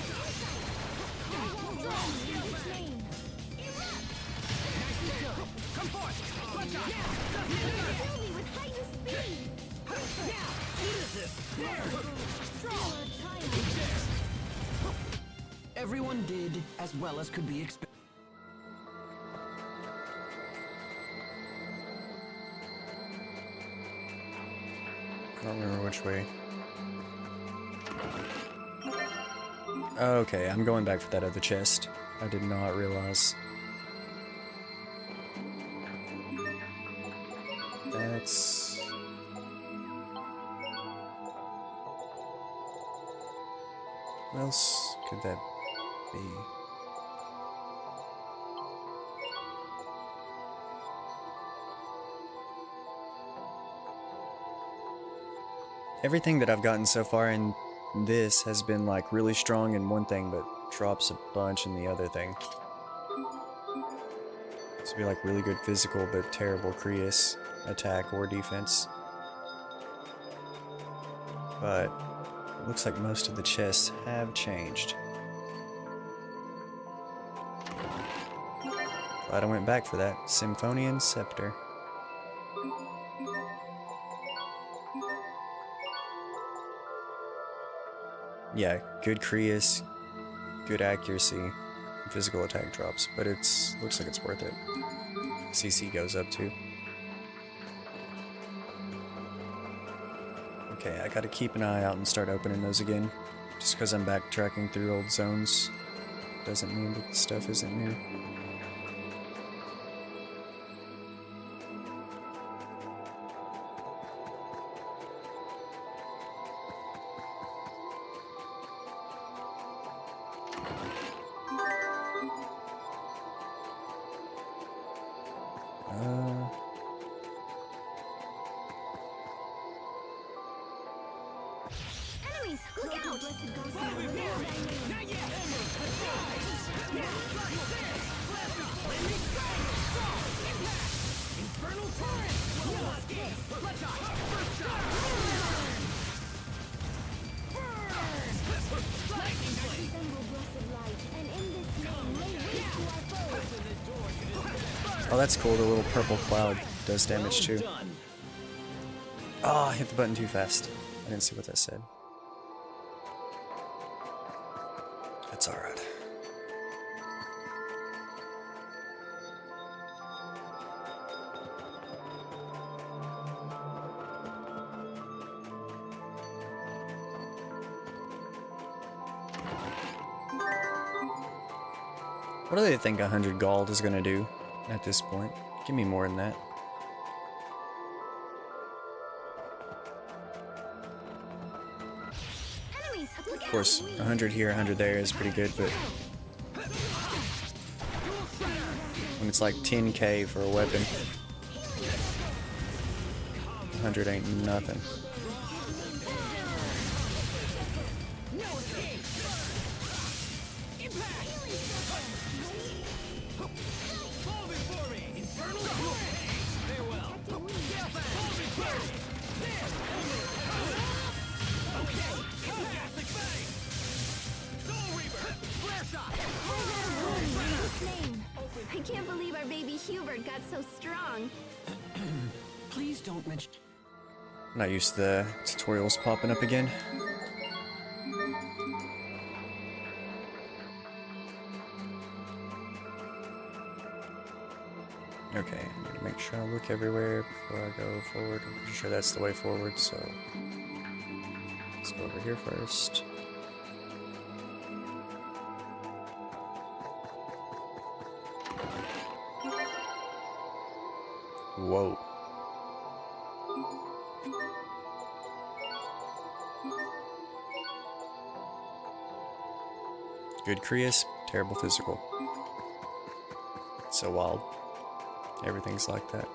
Draw! Name. Nicely done! Come forth! Blood shot! Sylvie with heightened speed. Yeah! What is this? There! Draw! Everyone did as well as could be expected. I don't remember which way. Okay, I'm going back for that other chest. I did not realize. That's... What else could that be? Everything that I've gotten so far in this has been like really strong in one thing, but drops a bunch in the other thing. This would be like really good physical, but terrible Creus attack or defense. But it looks like most of the chests have changed. Glad I went back for that. Symphonian Scepter. Yeah, good Creus, good accuracy, physical attack drops, but looks like it's worth it. CC goes up too. Okay, I gotta keep an eye out and start opening those again. Just because I'm backtracking through old zones doesn't mean that the stuff isn't new. Enemies, look out! Not yet! Infernal torrent! Well escaped! Blood shot! First shot! Burn! Lightning blade! Assemble blessed light, and in this name lay waste to our foes. Oh, that's cool. The little purple cloud does damage too. Done. Oh, I hit the button too fast. I didn't see what that said. That's alright. What do they think 100 gold is gonna do at this point? Give me more than that. Of course, 100 here, 100 there is pretty good, but when it's like 10k for a weapon, 100 ain't nothing. I can't believe our baby Hubert got so strong. Please don't mention. Not used to the tutorials popping up again. Okay, I need to make sure I look everywhere before I go forward. I'm pretty sure that's the way forward, so let's go over here first. Whoa. Good Creus, terrible physical. It's so wild. Everything's like that.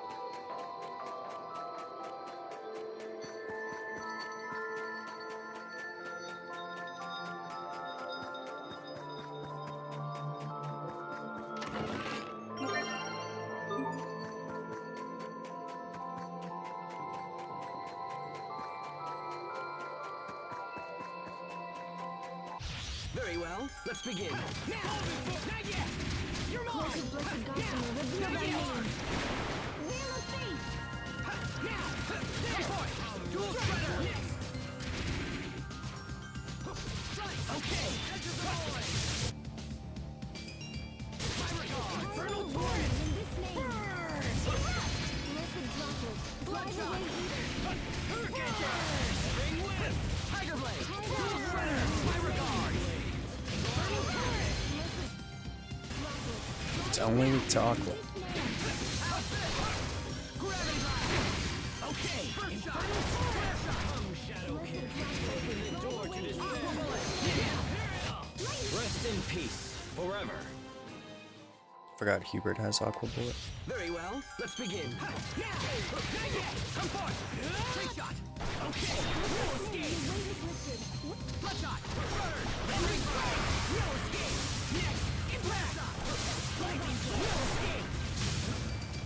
Very well, let's begin. Now! Not yet! You're mine! Cloak of Blessed Gossamer, reveal thy name. Wheel of Fate! Now! There! Dual Shredder! Next! Okay! My regard! Infernal Torrent! In this name. Blessed Droplet, fly away evil. Ring Wind! Tiger Blade! Dual Shredder! My regard! It's only weak to Aqua. Okay! Infernal Come, Shadow Kid! Open the door to despair! Rest in peace, forever. Forgot Hubert has Aqua Bullet. Very well, let's begin. Now! Not yet! Come forth! Trick shot! Okay! No escape! Bloodshot! Burn! Ring fire! No escape! Next! Impact! Lightning shot! No escape!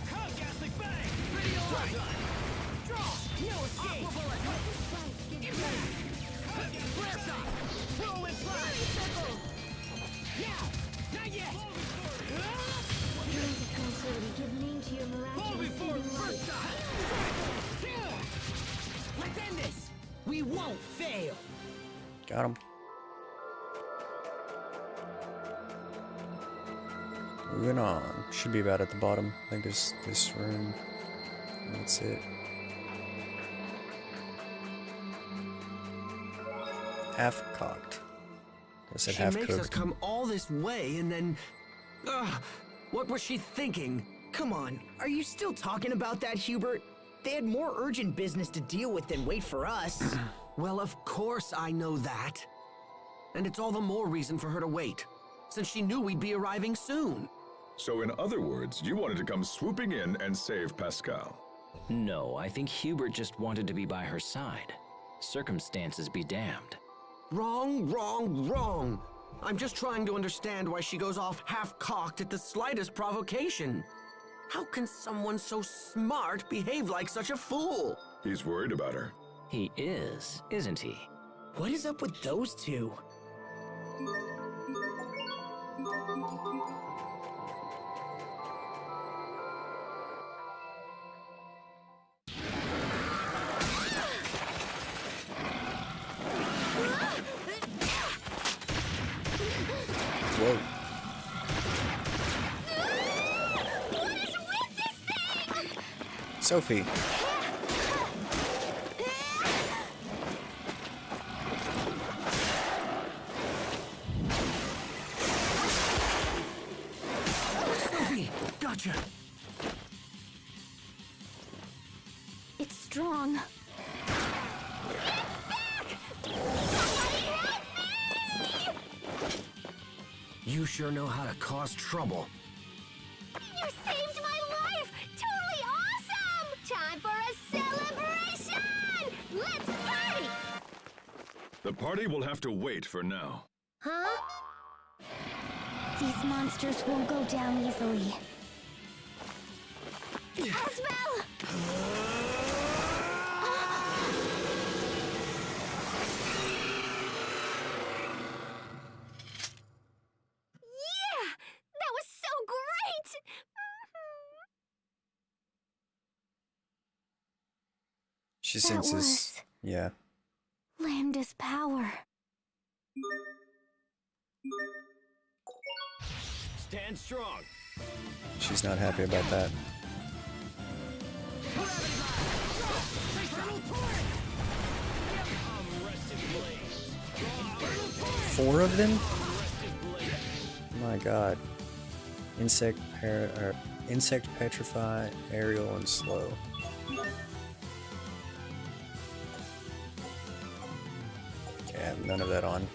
Come, Ghastly Fang! Pretty alright! Draw! No escape! Aqua bullet! Impact! Flare shot! Whirlwind flash! Now! Not yet! Heroes of tranquility, give name to your miraculous saving light. Let's end this! We won't fail! Got him. Moving on. Should be about at the bottom. I think it's this room. That's it. Half cocked. I said She half makes us cooked. come all this way and then... what was she thinking? Come on, are you still talking about that, Hubert? They had more urgent business to deal with than wait for us. Well, of course I know that. And it's all the more reason for her to wait, since she knew we'd be arriving soon. So in other words, you wanted to come swooping in and save Pascal. No, I think Hubert just wanted to be by her side. Circumstances be damned. Wrong, wrong, wrong. I'm just trying to understand why she goes off half-cocked at the slightest provocation. How can someone so smart behave like such a fool? He's worried about her. He is, isn't he? What is up with those two? Whoa. Sophie. Gotcha. It's strong. You sure know how to cause trouble. You saved my life! Totally awesome! Time for a celebration! Let's party! The party will have to wait for now. Huh? These monsters won't go down easily. Asbel! Yeah! That was so great! She That senses. was Yeah. Lambda's power. Stand strong. She's not happy about that. Four of them? My god. Insect petrify, aerial, and slow. Okay, I have none of that on.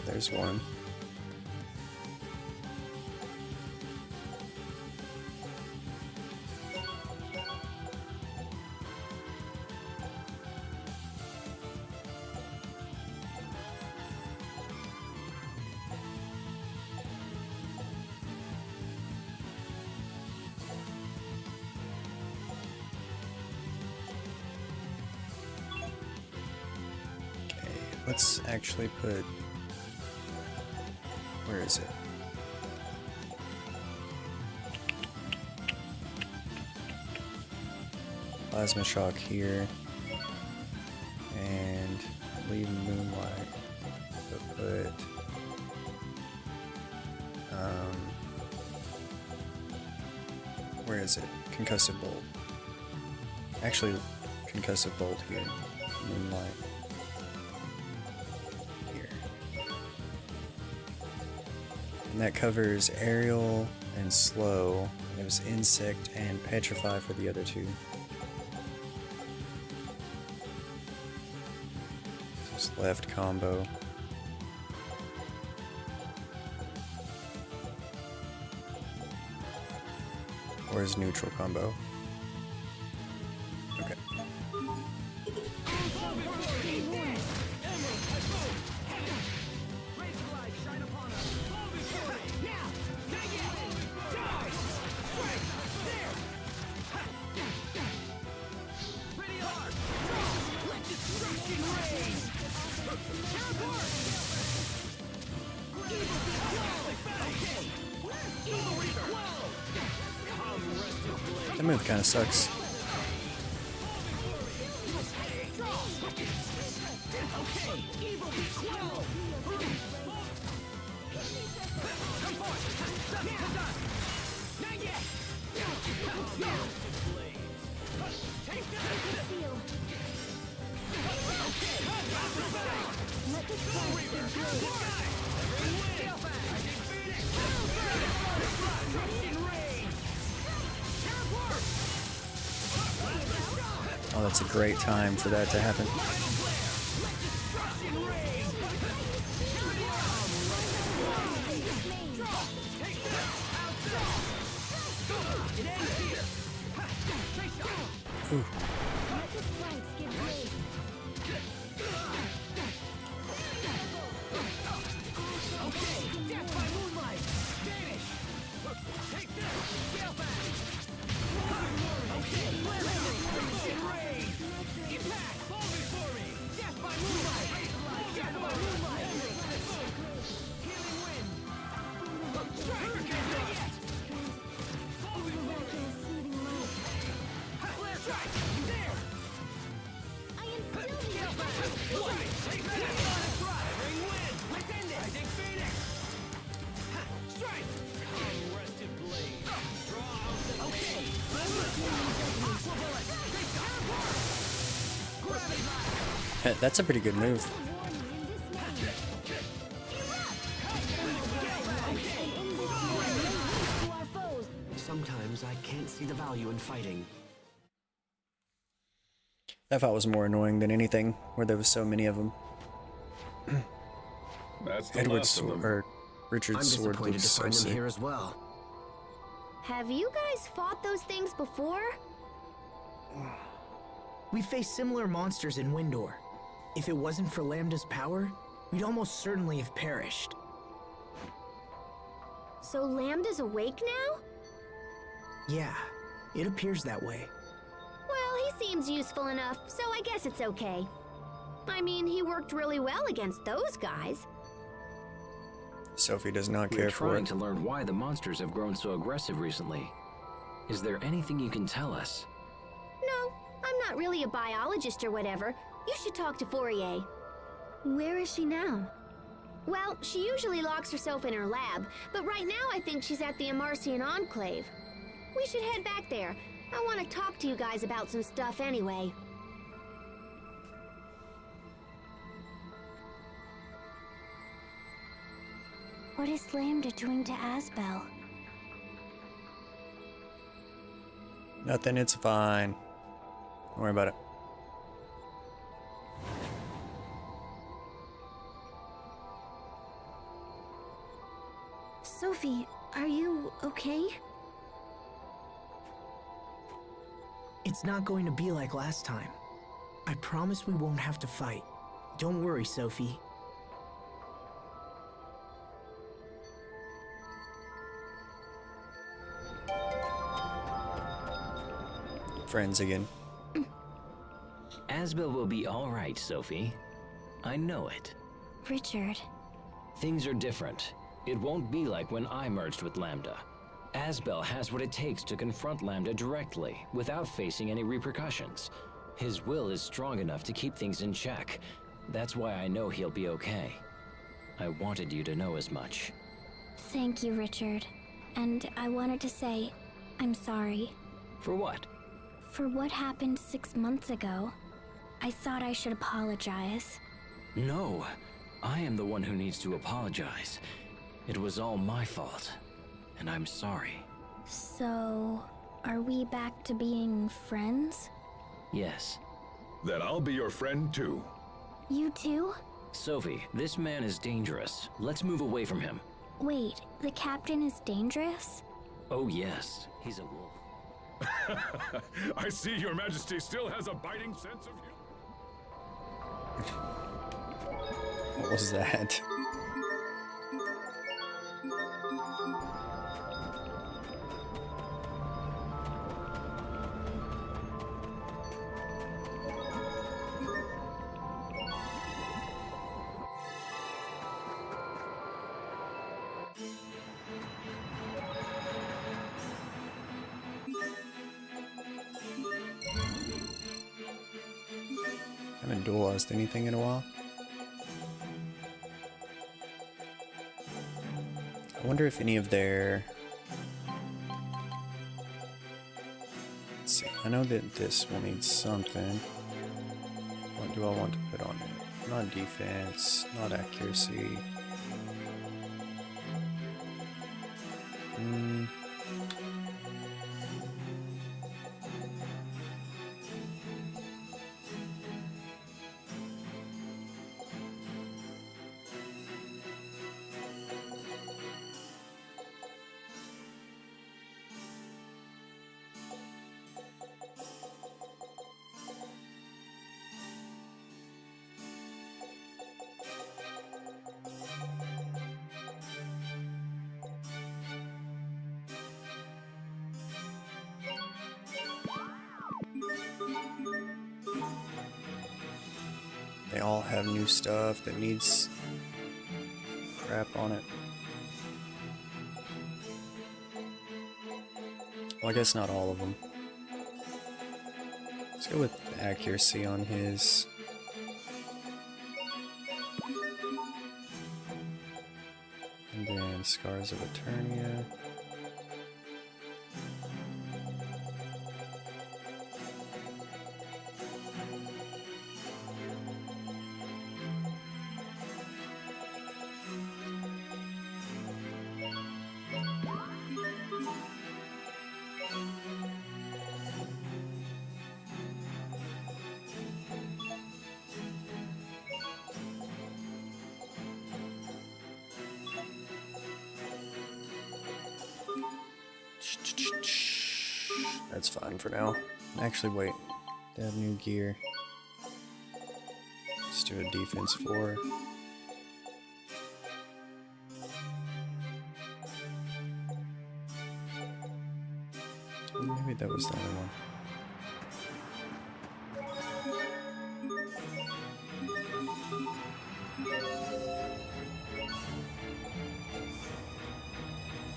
There's one. Okay, let's actually put... Where is it? Plasma shock here. And leave moonlight. But put where is it? Concussive bolt. Actually, concussive bolt here. Moonlight. And that covers aerial and slow. It was insect and petrify for the other two. This left combo. Or his neutral combo. Okay. That move kind of sucks. Oh, that's a great time for that to happen. Ooh. That's a pretty good move. see the value in fighting. That fight was more annoying than anything, where there was so many of them. That's the Edward's last of sword, them. or Richard's I'm sword disappointed looks to so find them sick. here as well. Have you guys fought those things before? We faced similar monsters in Windor. If it wasn't for Lambda's power, we'd almost certainly have perished. So Lambda's awake now? Yeah, it appears that way. Well, he seems useful enough, so I guess it's okay. I mean, he worked really well against those guys. Sophie does not We're care for trying it. to learn why the monsters have grown so aggressive recently. Is there anything you can tell us? No, I'm not really a biologist or whatever. You should talk to Fourier. Where is she now? Well, she usually locks herself in her lab, but right now I think she's at the Amarcian Enclave. We should head back there. I want to talk to you guys about some stuff anyway. What is Lambda doing to Asbel? Nothing, it's fine. Don't worry about it. Sophie, are you okay? It's not going to be like last time. I promise we won't have to fight. Don't worry, Sophie. Friends again. Asbel will be all right, Sophie. I know it. Richard. Things are different. It won't be like when I merged with Lambda. Asbel has what it takes to confront Lambda directly, without facing any repercussions. His will is strong enough to keep things in check. That's why I know he'll be okay. I wanted you to know as much. Thank you, Richard. And I wanted to say, I'm sorry. For what? For what happened 6 months ago. I thought I should apologize. No, I am the one who needs to apologize. It was all my fault, and I'm sorry. So, are we back to being friends? Yes. Then I'll be your friend too. You too? Sophie, this man is dangerous. Let's move away from him. Wait, the captain is dangerous? Oh yes, he's a wolf. I see your majesty still has a biting sense of humor. What was that? Haven't dualized anything in a while. I wonder if any of their... Let's see, I know that this will need something. What do I want to put on it? Not defense, not accuracy. They all have new stuff that needs crap on it. Well, I guess not all of them. Let's go with accuracy on his. And then Scars of Eternia. That's fine for now. Actually, wait. They have new gear. Let's do a defense 4. Maybe that was the only one.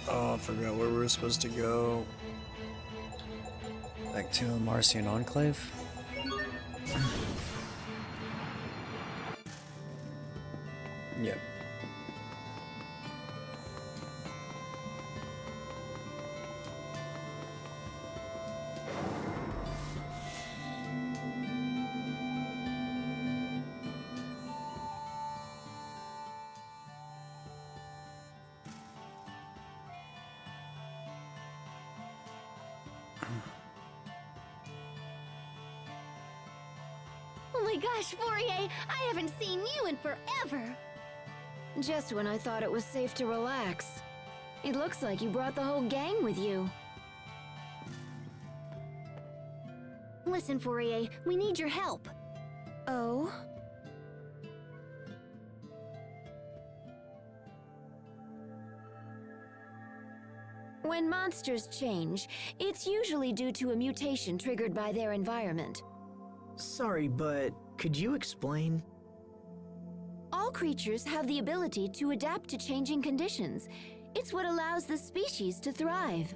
Oh, I forgot where we were supposed to go. Back to Marcian Enclave? Yep. Oh my gosh, Fourier! I haven't seen you in forever! Just when I thought it was safe to relax. It looks like you brought the whole gang with you. Listen, Fourier, we need your help. Oh? When monsters change, it's usually due to a mutation triggered by their environment. Sorry, but could you explain? All creatures have the ability to adapt to changing conditions. It's what allows the species to thrive.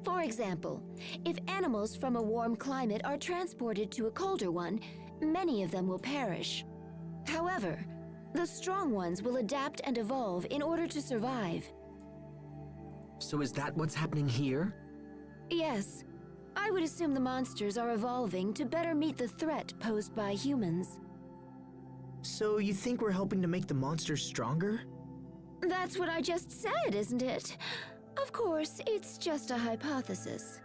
For example, if animals from a warm climate are transported to a colder one, many of them will perish. However, the strong ones will adapt and evolve in order to survive. So is that what's happening here? Yes, I would assume the monsters are evolving to better meet the threat posed by humans. So you think we're helping to make the monsters stronger? That's what I just said, isn't it? Of course, it's just a hypothesis.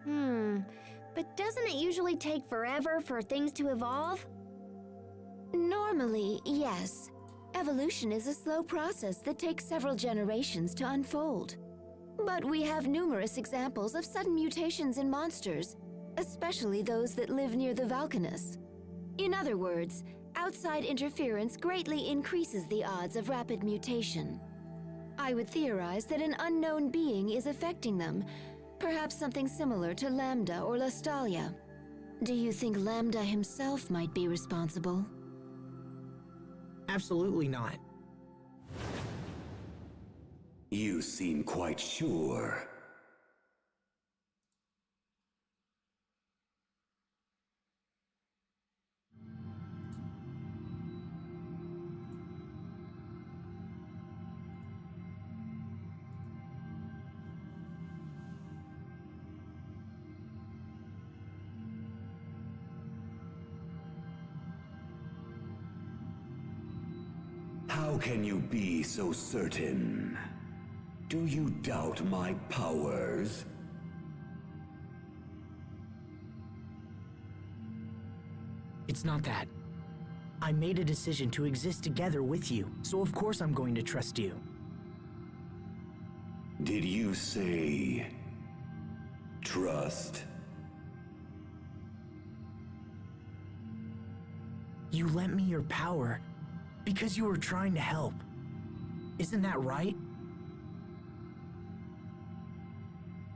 But doesn't it usually take forever for things to evolve? Normally, yes. Evolution is a slow process that takes several generations to unfold. But we have numerous examples of sudden mutations in monsters, especially those that live near the Valkanus. In other words, outside interference greatly increases the odds of rapid mutation. I would theorize that an unknown being is affecting them, perhaps something similar to Lambda or Lastalia. Do you think Lambda himself might be responsible? Absolutely not. You seem quite sure. How can you be so certain? Do you doubt my powers? It's not that. I made a decision to exist together with you, so of course I'm going to trust you. Did you say trust? You lent me your power because you were trying to help. Isn't that right?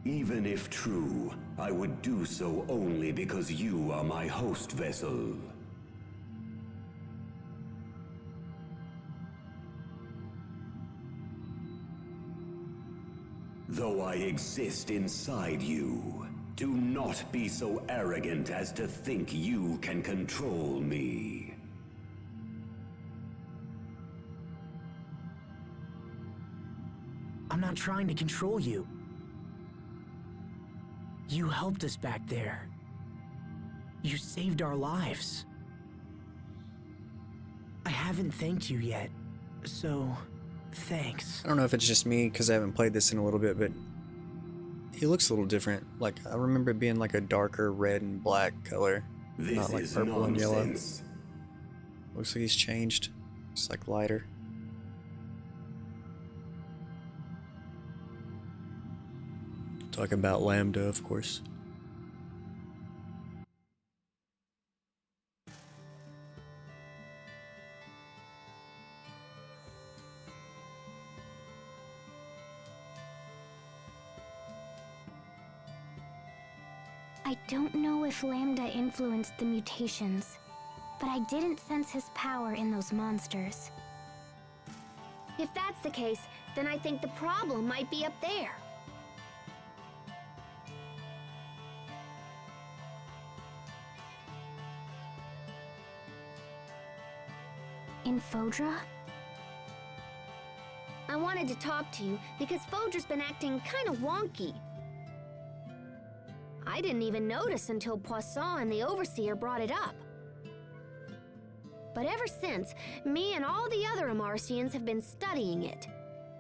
Even if true, I would do so only because you are my host vessel. Though I exist inside you, do not be so arrogant as to think you can control me. I'm not trying to control you. You helped us back there. You saved our lives. I haven't thanked you yet, so thanks. I don't know if it's just me because I haven't played this in a little bit, but he looks a little different. Like, I remember it being like a darker red and black color, This not like is purple and yellow. nonsense. Looks like he's changed. It's like lighter. like about Lambda, of course. I don't know if Lambda influenced the mutations, but I didn't sense his power in those monsters. If that's the case, then I think the problem might be up there. In Fodra? I wanted to talk to you because Fodra's been acting kind of wonky. I didn't even notice until Poisson and the Overseer brought it up. But ever since, me and all the other Amarcians have been studying it.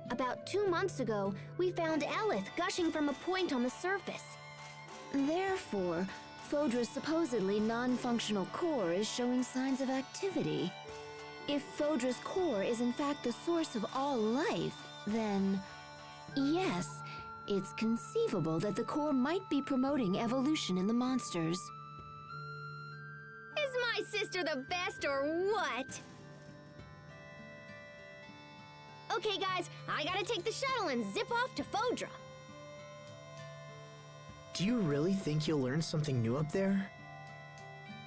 About 2 months ago, we found Elith gushing from a point on the surface. Therefore, Fodra's supposedly non-functional core is showing signs of activity. If Fodra's core is in fact the source of all life, then yes, it's conceivable that the core might be promoting evolution in the monsters. Is my sister the best or what? Okay guys, I gotta take the shuttle and zip off to Fodra. Do you really think you'll learn something new up there?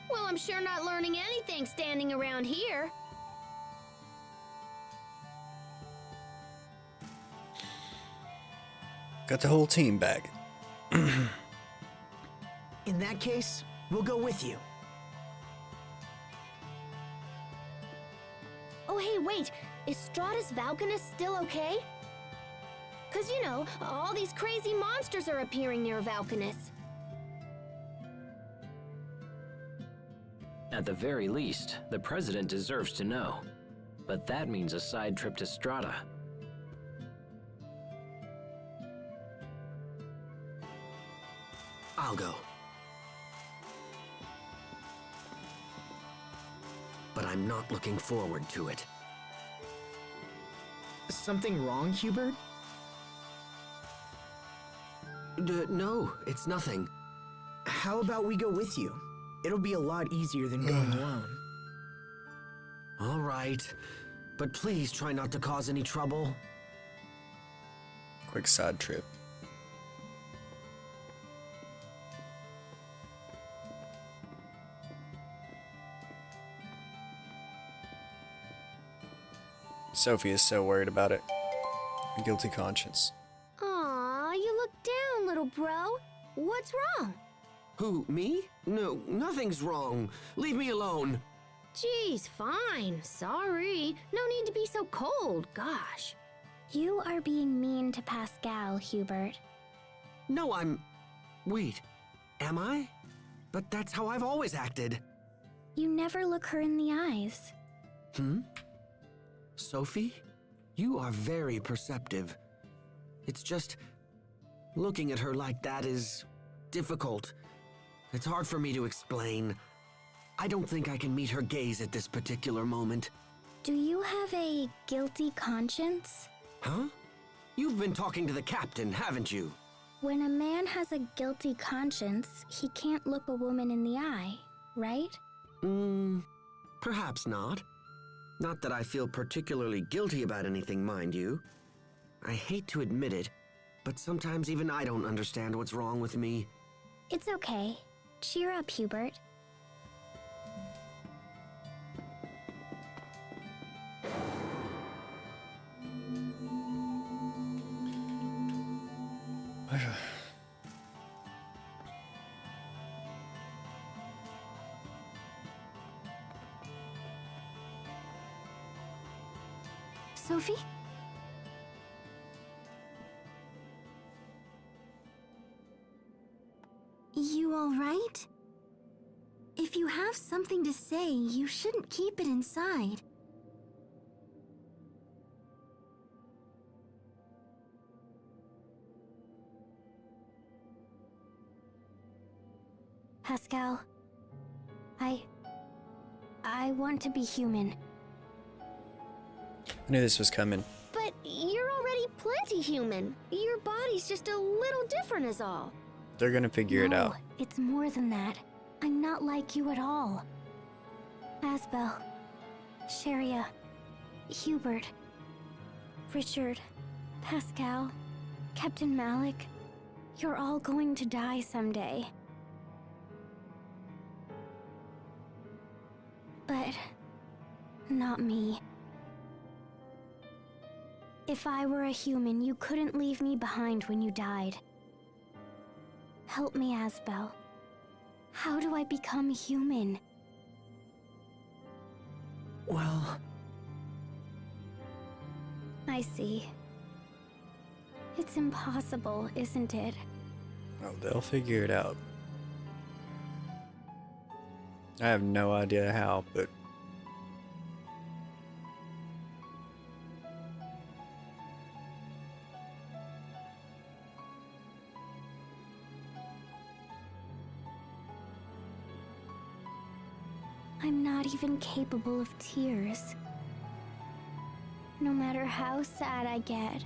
Well, I'm sure not learning anything standing around here. Got the whole team back. In that case, we'll go with you. Oh hey, wait, is Stratus Valkanus still okay? 'Cause you know, all these crazy monsters are appearing near Valkanus. At the very least, the president deserves to know. But that means a side trip to Strata. I'll go. But I'm not looking forward to it. Something wrong, Hubert? No, it's nothing. How about we go with you? It'll be a lot easier than going alone. All right, but please try not to cause any trouble. Quick side trip. Sophie is so worried about it. A guilty conscience. Aw, you look down, little bro. What's wrong? Who, me? No, nothing's wrong. Leave me alone. Geez, fine. Sorry. No need to be so cold, gosh. You are being mean to Pascal, Hubert. No, wait, am I? But that's how I've always acted. You never look her in the eyes. Sophie, you are very perceptive. It's just, looking at her like that is difficult. It's hard for me to explain. I don't think I can meet her gaze at this particular moment. Do you have a guilty conscience? Huh? You've been talking to the captain, haven't you? When a man has a guilty conscience, he can't look a woman in the eye, right? Perhaps not. Not that I feel particularly guilty about anything, mind you. I hate to admit it, but sometimes even I don't understand what's wrong with me. It's okay. Cheer up, Hubert. Sophie? You all right? If you have something to say, you shouldn't keep it inside. Pascal, I want to be human. I knew this was coming. But you're already plenty anti-human. Your body's just a little different is all. They're gonna figure it No, out. it's more than that. I'm not like you at all. Asbel, Sharia, Hubert, Richard, Pascal, Captain Malik, you're all going to die someday. But not me. If I were a human, you couldn't leave me behind when you died. Help me, Asbel. How do I become human? Well, I see. It's impossible, isn't it? Oh, they'll figure it out. I have no idea how, but I'm not even capable of tears. No matter how sad I get,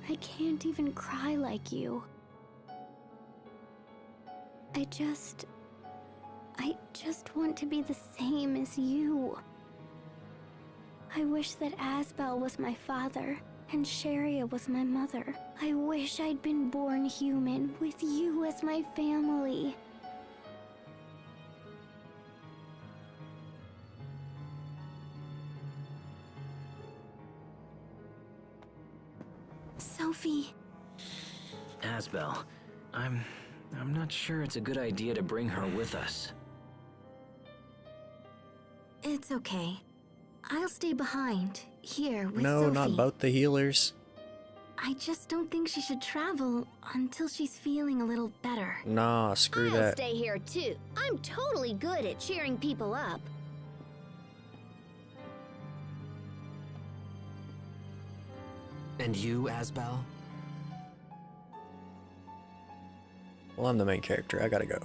I can't even cry like you. I just want to be the same as you. I wish that Asbel was my father and Sharia was my mother. I wish I'd been born human with you as my family. Sophie. Asbel, I'm not sure it's a good idea to bring her with us. It's okay. I'll stay behind, here with no, Sophie. not both the healers. I just don't think she should travel until she's feeling a little better. Nah, screw I'll that. stay here too. I'm totally good at cheering people up. And you, Asbel? Well, I'm the main character. I gotta go.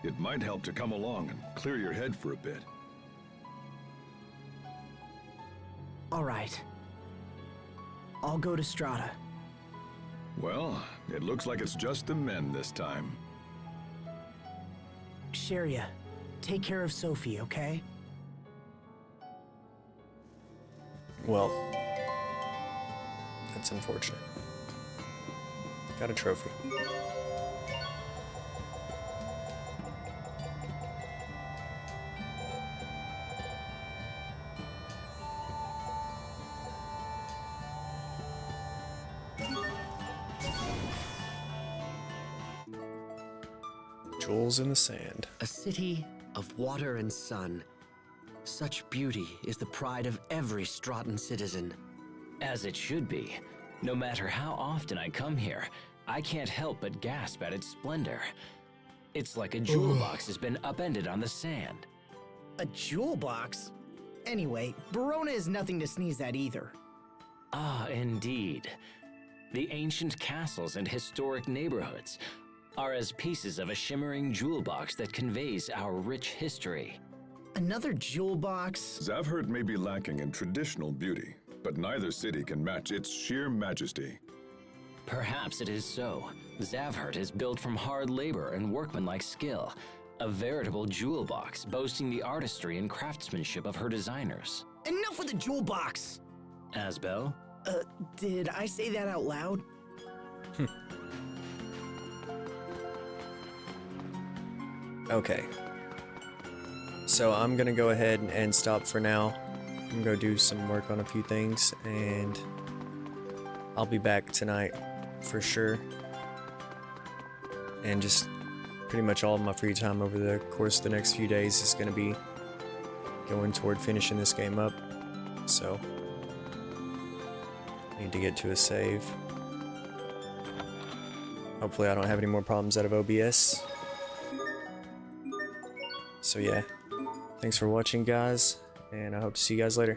It might help to come along and clear your head for a bit. all right. I'll go to Strata. Well, it looks like it's just the men this time. Sharia, take care of Sophie, okay? Well, that's unfortunate. Got a trophy. Jewels in the sand. A city of water and sun. Such beauty is the pride of every Stratan citizen. As it should be. No matter how often I come here, I can't help but gasp at its splendor. It's like a jewel box has been upended on the sand. A jewel box? Anyway, Verona is nothing to sneeze at either. Ah, indeed. The ancient castles and historic neighborhoods are as pieces of a shimmering jewel box that conveys our rich history. Another jewel box? Zavhert may be lacking in traditional beauty, but neither city can match its sheer majesty. Perhaps it is so. Zavhert is built from hard labor and workmanlike skill, a veritable jewel box boasting the artistry and craftsmanship of her designers. Enough with the jewel box! Asbel? Did I say that out loud? Okay. So I'm gonna go ahead and stop for now. I'm gonna go do some work on a few things, and I'll be back tonight for sure. And just pretty much all of my free time over the course of the next few days is gonna be going toward finishing this game up. So I need to get to a save. Hopefully I don't have any more problems out of OBS. So yeah, thanks for watching guys, and I hope to see you guys later.